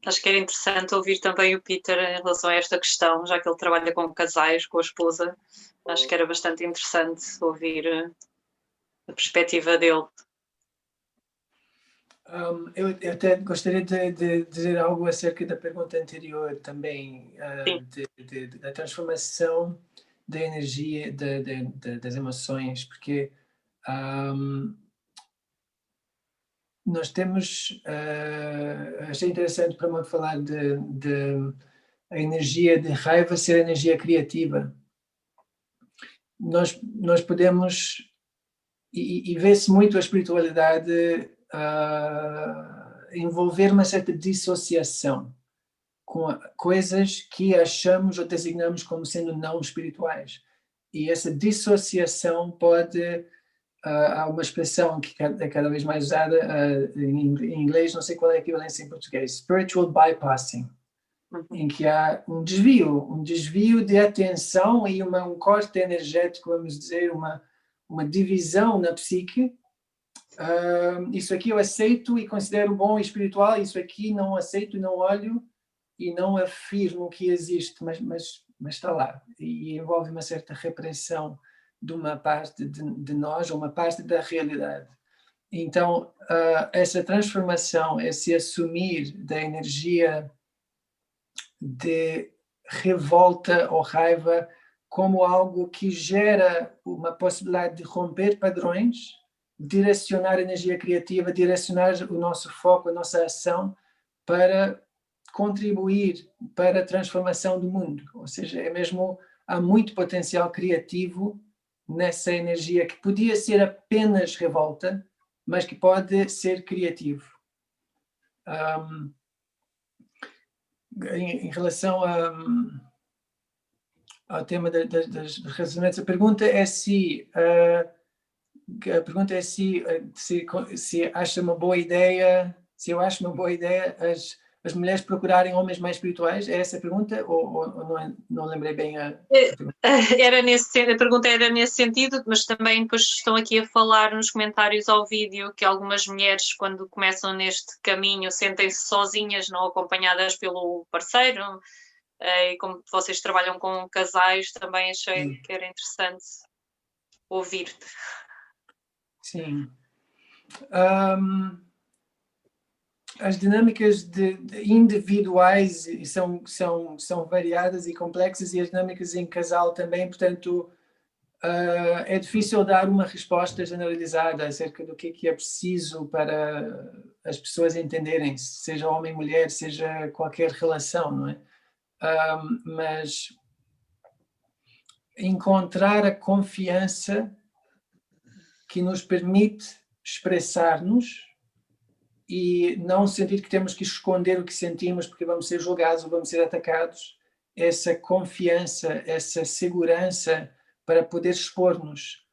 S2: Acho que era interessante ouvir também o Peter em relação a esta questão, já que ele trabalha com casais, com a esposa. Acho que era bastante interessante ouvir a perspectiva dele.
S5: Eu até gostaria de dizer algo acerca da pergunta anterior também, da transformação da energia, das emoções, porque nós temos, achei interessante para mim falar de a energia de raiva ser energia criativa. Nós podemos, e vê-se muito a espiritualidade envolver uma certa dissociação com coisas que achamos ou designamos como sendo não espirituais. E essa dissociação pode... há uma expressão que é cada vez mais usada em inglês, não sei qual é a equivalência em português, spiritual bypassing, em que há um desvio de atenção e um corte energético, vamos dizer, uma divisão na psique. Isso aqui eu aceito e considero bom e espiritual, isso aqui não aceito e não olho e não afirmo que existe, mas está lá. E envolve uma certa repressão de uma parte de nós, ou uma parte da realidade. Então, essa transformação, esse assumir da energia de revolta ou raiva como algo que gera uma possibilidade de romper padrões, direcionar a energia criativa, direcionar o nosso foco, a nossa ação para contribuir para a transformação do mundo. Ou seja, há muito potencial criativo nessa energia que podia ser apenas revolta, mas que pode ser criativo. Em relação ao tema das relacionamentos, a pergunta é se acha uma boa ideia, se eu acho uma boa ideia as mulheres procurarem homens mais espirituais. É essa a pergunta? Ou não lembrei bem a pergunta?
S2: A pergunta era nesse sentido, mas também depois estão aqui a falar nos comentários ao vídeo que algumas mulheres, quando começam neste caminho, sentem-se sozinhas, não acompanhadas pelo parceiro. E como vocês trabalham com casais, também achei que era interessante ouvir-te.
S5: Sim. As dinâmicas individuais são variadas e complexas, e as dinâmicas em casal também, portanto, é difícil dar uma resposta generalizada acerca do que é preciso para as pessoas entenderem, seja homem, mulher, seja qualquer relação, não é? Mas encontrar a confiança que nos permite expressar-nos e não sentir que temos que esconder o que sentimos porque vamos ser julgados ou vamos ser atacados, essa confiança, essa segurança para poder expor-nos.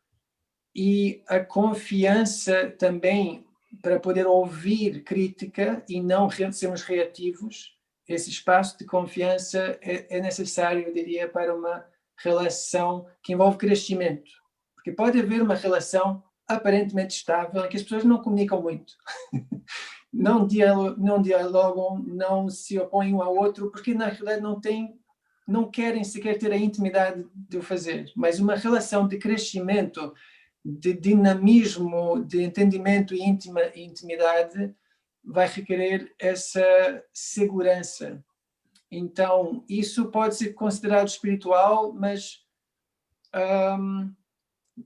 S5: E a confiança também para poder ouvir crítica e não sermos reativos. Esse espaço de confiança é necessário, eu diria, para uma relação que envolve crescimento. Porque pode haver uma relação aparentemente estável em que as pessoas não comunicam muito. Não dialogam, não se opõem um ao outro, porque na realidade não querem sequer ter a intimidade de o fazer. Mas uma relação de crescimento, de dinamismo, de entendimento e intimidade vai requerer essa segurança. Então, isso pode ser considerado espiritual, mas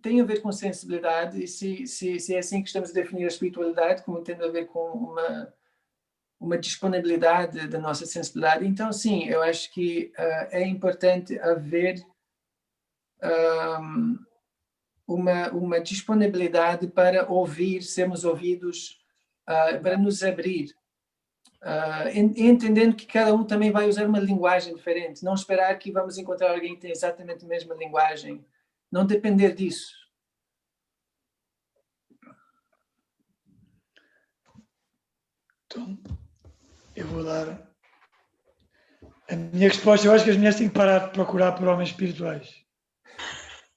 S5: tem a ver com sensibilidade, e se é assim que estamos a definir a espiritualidade, como tendo a ver com uma disponibilidade da nossa sensibilidade, então sim, eu acho que é importante haver uma disponibilidade para ouvir, sermos ouvidos, para nos abrir, entendendo que cada um também vai usar uma linguagem diferente, não esperar que vamos encontrar alguém que tem exatamente a mesma linguagem, não depender disso.
S3: Então, eu vou dar a minha resposta. Eu acho que as mulheres têm que parar de procurar por homens espirituais.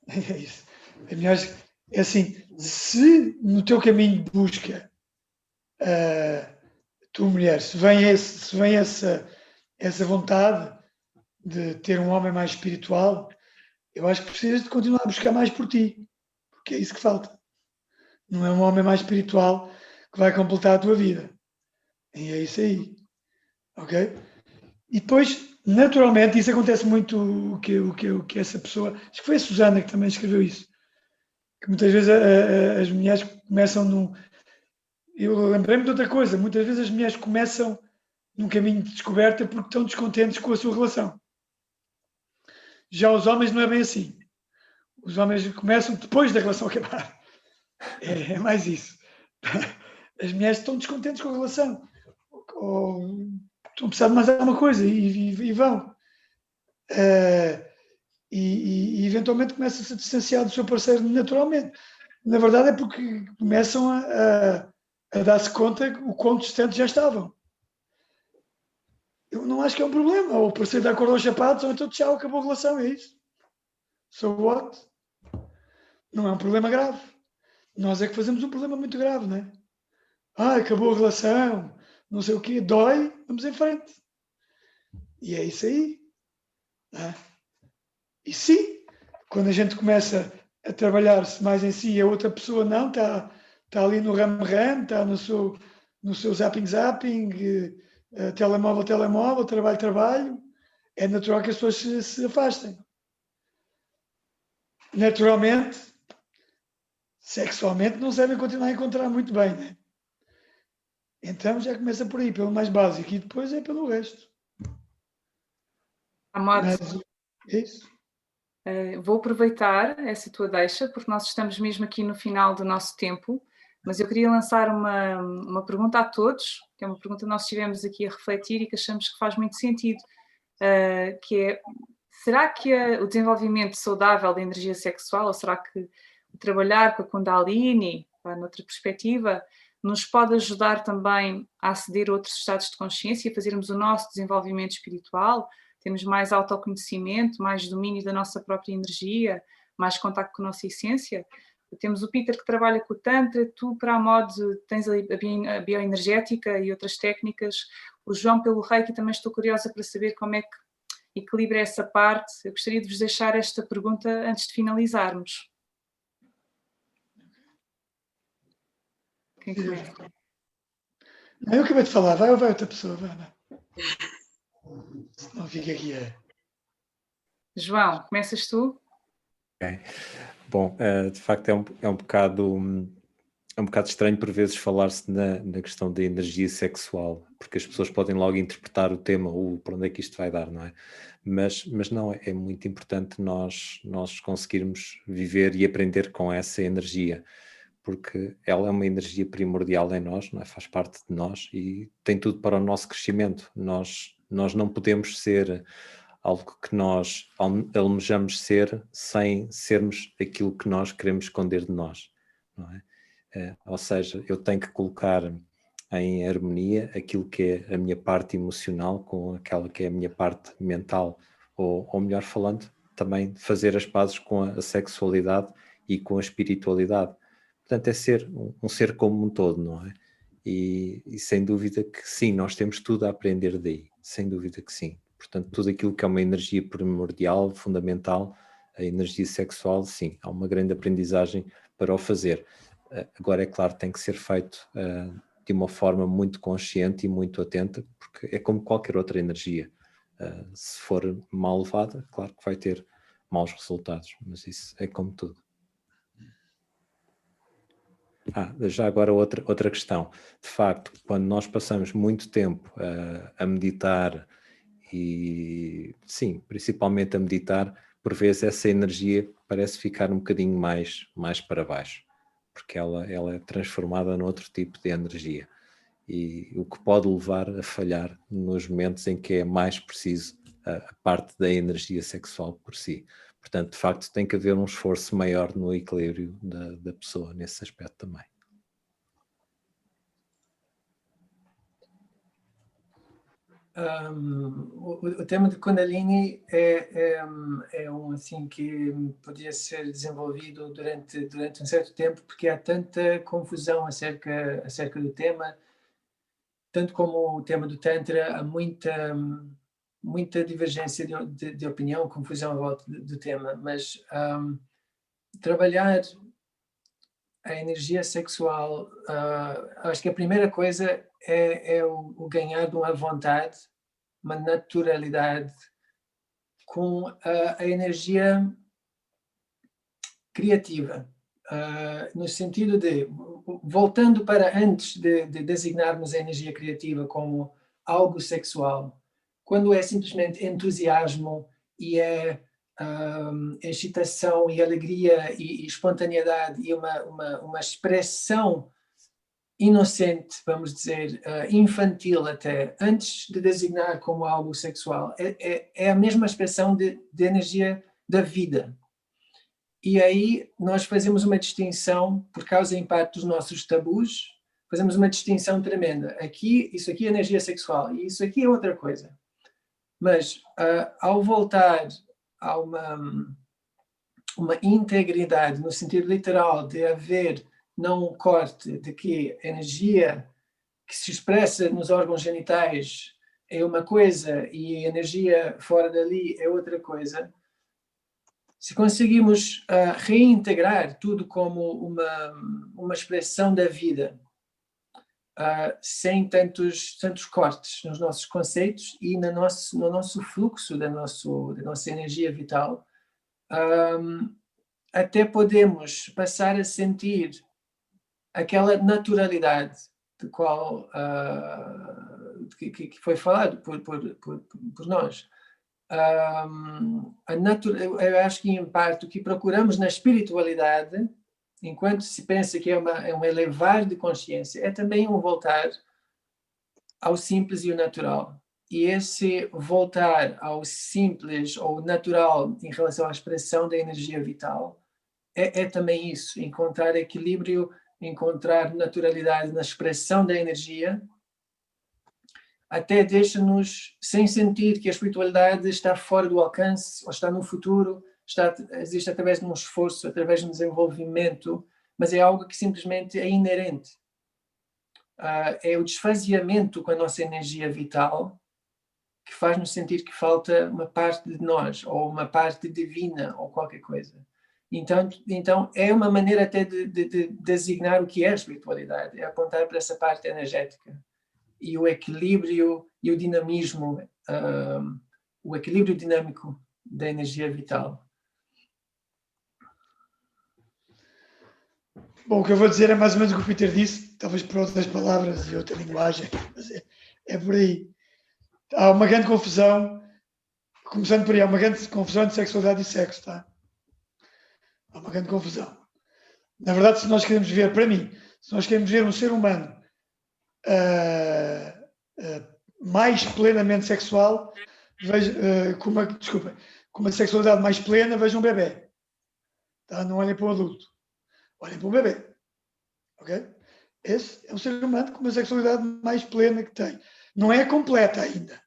S3: É isso. As mulheres, é assim, se no teu caminho de busca, tu, mulher, se vem essa vontade de ter um homem mais espiritual, eu acho que precisas de continuar a buscar mais por ti, porque é isso que falta. Não é um homem mais espiritual que vai completar a tua vida. E é isso aí. Ok? E depois, naturalmente, isso acontece muito, o que essa pessoa, acho que foi a Susana que também escreveu isso, que muitas vezes as mulheres começam num... Eu lembrei-me de outra coisa, muitas vezes as mulheres começam num caminho de descoberta porque estão descontentes com a sua relação. Já os homens não é bem assim. Os homens começam depois da relação acabar. É mais isso. As mulheres estão descontentes com a relação. Ou estão a precisar de mais alguma coisa e vão. E eventualmente começam-se a distanciar do seu parceiro naturalmente. Na verdade é porque começam a dar-se conta o quão distantes já estavam. Eu não acho que é um problema. Ou o parceiro dá cor aos sapatos, ou então tchau, acabou a relação, é isso. So what? Não é um problema grave. Nós é que fazemos um problema muito grave, não é? Acabou a relação, não sei o quê, dói, vamos em frente. E é isso aí. Né? E sim, quando a gente começa a trabalhar-se mais em si e a outra pessoa não, está ali no ram-ram, está no seu zapping, telemóvel, trabalho, é natural que as pessoas se afastem. Naturalmente, sexualmente não devem continuar a encontrar muito bem, né? Então já começa por aí, pelo mais básico, e depois é pelo resto.
S1: Amado,
S3: Mas é isso.
S1: vou aproveitar essa tua deixa, porque nós estamos mesmo aqui no final do nosso tempo, mas eu queria lançar uma pergunta a todos, que é uma pergunta que nós estivemos aqui a refletir e que achamos que faz muito sentido, que é: será que o desenvolvimento saudável da energia sexual, ou será que o trabalhar com a Kundalini, noutra perspectiva, nos pode ajudar também a aceder a outros estados de consciência e a fazermos o nosso desenvolvimento espiritual? Temos mais autoconhecimento, mais domínio da nossa própria energia, mais contacto com a nossa essência. Temos o Peter que trabalha com o Tantra, tu para a mod tens a bioenergética e outras técnicas, o João pelo Reiki, também estou curiosa para saber como é que equilibra essa parte. Eu gostaria de vos deixar esta pergunta antes de finalizarmos. Quem começa?
S3: Não, eu acabei de falar, vai outra pessoa, vai. Não fica aqui.
S1: João, começas tu?
S4: Ok. Bom, de facto é um bocado estranho por vezes falar-se na questão da energia sexual, porque as pessoas podem logo interpretar o tema, para onde é que isto vai dar, não é? Mas não, é muito importante nós conseguirmos viver e aprender com essa energia, porque ela é uma energia primordial em nós, não é? Faz parte de nós e tem tudo para o nosso crescimento. Nós não podemos ser algo que nós almejamos ser sem sermos aquilo que nós queremos esconder de nós, não é? Ou seja, eu tenho que colocar em harmonia aquilo que é a minha parte emocional com aquela que é a minha parte mental, ou melhor falando, também fazer as pazes com a sexualidade e com a espiritualidade. Portanto, é ser um ser como um todo, não é? E sem dúvida que sim, nós temos tudo a aprender daí, sem dúvida que sim. Portanto, tudo aquilo que é uma energia primordial, fundamental, a energia sexual, sim, há uma grande aprendizagem para o fazer. Agora, é claro, tem que ser feito de uma forma muito consciente e muito atenta, porque é como qualquer outra energia. Se for mal levada, claro que vai ter maus resultados, mas isso é como tudo. Já agora outra questão. De facto, quando nós passamos muito tempo a meditar, e sim, principalmente a meditar, por vezes essa energia parece ficar um bocadinho mais para baixo, porque ela é transformada noutro tipo de energia, e o que pode levar a falhar nos momentos em que é mais preciso a parte da energia sexual por si. Portanto, de facto, tem que haver um esforço maior no equilíbrio da pessoa nesse aspecto também.
S5: O tema de Kundalini é assim que podia ser desenvolvido durante um certo tempo, porque há tanta confusão acerca do tema, tanto como o tema do Tantra, há muita divergência de opinião, confusão à volta do tema, mas trabalhar a energia sexual, acho que a primeira coisa é o ganhar de uma vontade, uma naturalidade com a energia criativa, no sentido de, voltando para antes de designarmos a energia criativa como algo sexual, quando é simplesmente entusiasmo e é excitação e alegria e espontaneidade e uma expressão inocente, vamos dizer, infantil até, antes de designar como algo sexual, é a mesma expressão de energia da vida. E aí nós fazemos uma distinção, por causa em parte dos nossos tabus, fazemos uma distinção tremenda. Isso aqui é energia sexual e isso aqui é outra coisa. Mas ao voltar a uma integridade, no sentido literal de haver não um corte, de que a energia que se expressa nos órgãos genitais é uma coisa e a energia fora dali é outra coisa, se conseguimos reintegrar tudo como uma expressão da vida, sem tantos cortes nos nossos conceitos e no nosso fluxo da nossa energia vital, até podemos passar a sentir aquela naturalidade de qual que foi falado por nós. Eu acho que, em parte, o que procuramos na espiritualidade, enquanto se pensa que é um elevar de consciência, é também um voltar ao simples e o natural. E esse voltar ao simples ou natural em relação à expressão da energia vital é também isso, encontrar equilíbrio, encontrar naturalidade na expressão da energia, até deixa-nos sem sentir que a espiritualidade está fora do alcance, ou está no futuro, existe através de um esforço, através de um desenvolvimento, mas é algo que simplesmente é inerente. É o desfaseamento com a nossa energia vital que faz-nos sentir que falta uma parte de nós, ou uma parte divina, ou qualquer coisa. Então é uma maneira até de designar o que é a espiritualidade, é apontar para essa parte energética. E o equilíbrio e o dinamismo, o equilíbrio dinâmico da energia vital.
S3: Bom, o que eu vou dizer é mais ou menos o que o Peter disse, talvez por outras palavras e outra linguagem, mas é por aí. Há uma grande confusão, começando por aí, há uma grande confusão entre sexualidade e sexo, tá? Há uma grande confusão. Na verdade, se nós queremos ver, para mim, se nós queremos ver um ser humano mais plenamente sexual, com uma sexualidade mais plena, vejam um bebê. Tá? Não olhem para um adulto. Olhem para um bebê. Ok? Esse é um ser humano com uma sexualidade mais plena que tem. Não é completa ainda,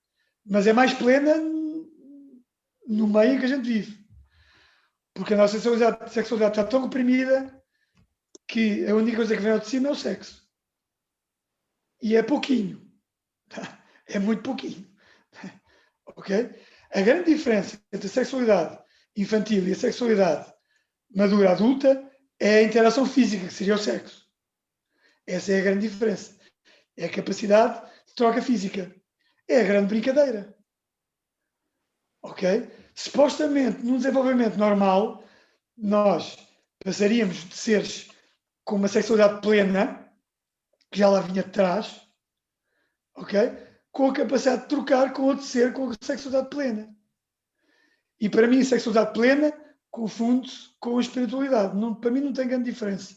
S3: mas é mais plena no meio em que a gente vive. Porque a nossa sexualidade está tão reprimida que a única coisa que vem ao de cima é o sexo. E é pouquinho. É muito pouquinho. Ok? A grande diferença entre a sexualidade infantil e a sexualidade madura adulta é a interação física, que seria o sexo. Essa é a grande diferença. É a capacidade de troca física. É a grande brincadeira. Ok? Supostamente, num desenvolvimento normal, nós passaríamos de seres com uma sexualidade plena, que já lá vinha de trás, ok? Com a capacidade de trocar com outro ser com a sexualidade plena. E para mim, a sexualidade plena confunde-se com a espiritualidade. Não, para mim não tem grande diferença.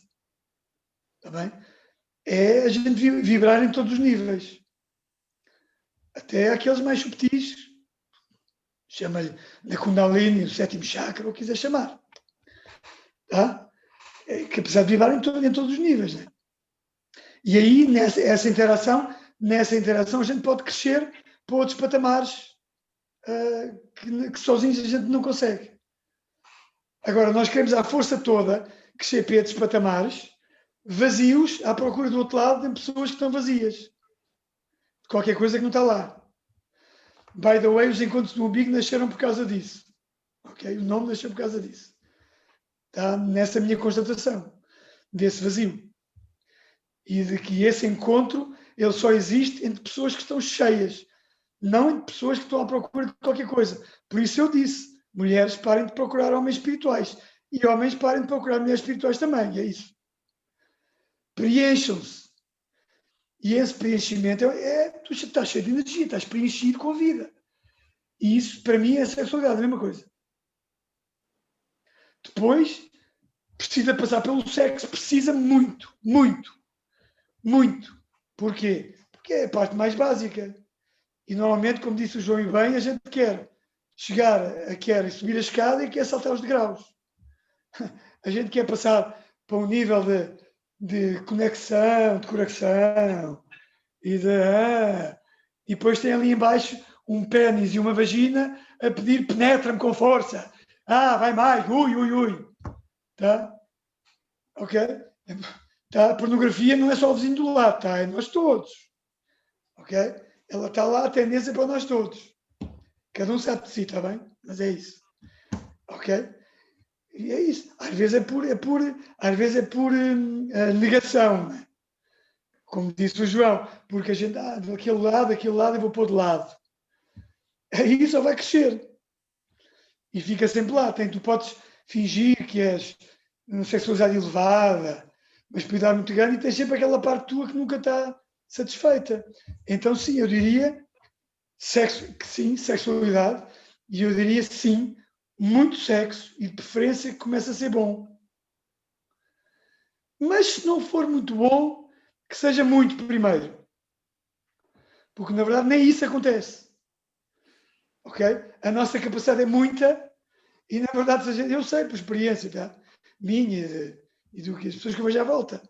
S3: Está bem? É a gente vibrar em todos os níveis. Até aqueles mais subtis, chama-lhe na Kundalini, o sétimo chakra, ou quiser chamar. Tá? É que apesar de vibrar em todos os níveis. Né? E aí, nessa interação a gente pode crescer para outros patamares que sozinhos a gente não consegue. Agora, nós queremos à força toda crescer para esses patamares vazios, à procura do outro lado, em pessoas que estão vazias. De qualquer coisa que não está lá. By the way, os encontros do umbigo nasceram por causa disso. Ok? O nome nasceu por causa disso. Está nessa minha constatação. desse vazio. E de que esse encontro, ele só existe entre pessoas que estão cheias, não entre pessoas que estão à procura de qualquer coisa. Por isso eu disse, mulheres parem de procurar homens espirituais e homens parem de procurar mulheres espirituais também, e é isso. Preencham-se. E esse preenchimento tu estás cheio de energia, estás preenchido com a vida. E isso, para mim, é a sexualidade, a mesma coisa. Depois, precisa passar pelo sexo, precisa muito, muito, muito. Porquê? Porque é a parte mais básica. E normalmente, como disse o João e bem, a gente quer quer subir a escada e quer saltar os degraus. A gente quer passar para um nível de conexão, de coração, e depois tem ali embaixo um pênis e uma vagina a pedir penetra-me com força. Vai mais, ui. Tá? Ok? Tá? A pornografia não é só o vizinho do lado, tá? É nós todos. Ok? Ela está lá, a tendência para nós todos. Cada um sabe de si, está bem? Mas é isso. Ok? E é isso. Às vezes é por negação, né? Como disse o João, porque a gente, daquele lado, eu vou pôr de lado. Aí só vai crescer. E fica sempre lá. Tu podes fingir que és uma sexualidade elevada, uma espiritualidade muito grande, e tens sempre aquela parte tua que nunca está satisfeita. Então, sim, eu diria que sim, sexualidade, e eu diria sim, muito sexo, e de preferência que comece a ser bom. Mas se não for muito bom, que seja muito primeiro. Porque, na verdade, nem isso acontece. Ok? A nossa capacidade é muita, e, na verdade, eu sei por experiência, tá? Minha e do que as pessoas que eu vejo à volta.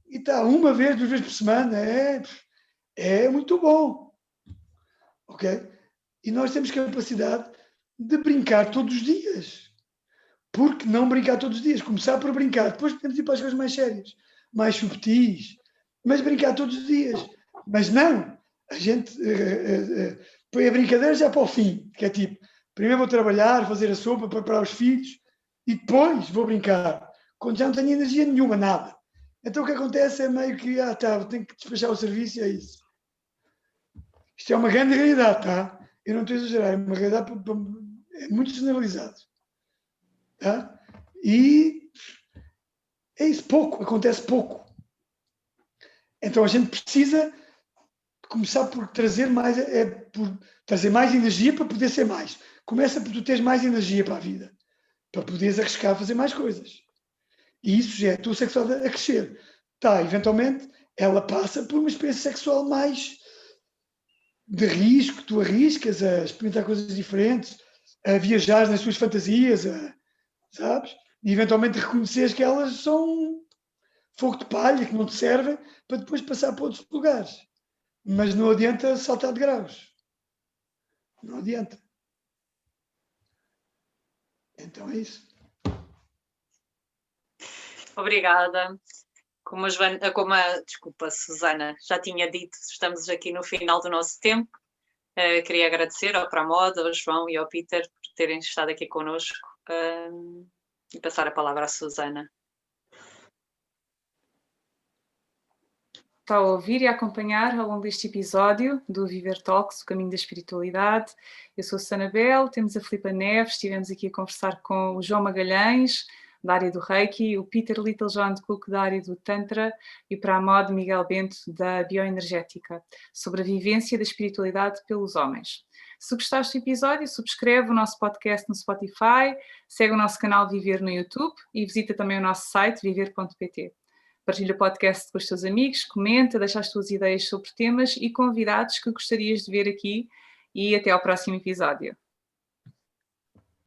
S3: E está uma vez, 2 vezes por semana, é muito bom. Ok? E nós temos capacidade de brincar todos os dias. Por que não brincar todos os dias? Começar por brincar, depois podemos ir para as coisas mais sérias, mais subtis, mas brincar todos os dias. Mas não, a gente põe a brincadeira já para o fim, que é tipo, primeiro vou trabalhar, fazer a sopa, preparar os filhos, e depois vou brincar, quando já não tenho energia nenhuma, nada. Então o que acontece é meio que, tenho que despachar o serviço e é isso. Isto é uma grande realidade, tá? Eu não estou a exagerar, é uma realidade muito generalizada. Tá? E é isso, acontece pouco. Então a gente precisa começar por trazer mais energia para poder ser mais. Começa por tu teres mais energia para a vida, para poderes arriscar a fazer mais coisas. E isso já é a tua sexualidade a crescer. Eventualmente, ela passa por uma experiência sexual mais de risco, tu arriscas a experimentar coisas diferentes, a viajar nas suas fantasias, sabes? E eventualmente reconheceres que elas são fogo de palha, que não te servem, para depois passar para outros lugares. Mas não adianta saltar de graus. Não adianta. Então é isso.
S2: Obrigada. Como a Susana já tinha dito, estamos aqui no final do nosso tempo. Queria agradecer ao Pramod, ao João e ao Peter por terem estado aqui connosco e passar a palavra à Susana.
S1: Está a ouvir e a acompanhar ao longo deste episódio do Viver Talks, o caminho da espiritualidade. Eu sou a Susana Bell, temos a Filipa Neves, estivemos aqui a conversar com o João Magalhães, da área do Reiki, o Peter Littlejohn de Cook, da área do Tantra, e o Pramod Miguel Bento, da Bioenergética, sobre a vivência da espiritualidade pelos homens. Se gostaste do episódio, subscreve o nosso podcast no Spotify, segue o nosso canal Viver no YouTube e visita também o nosso site viver.pt. Partilha o podcast com os teus amigos, comenta, deixa as tuas ideias sobre temas e convidados que gostarias de ver aqui e até ao próximo episódio.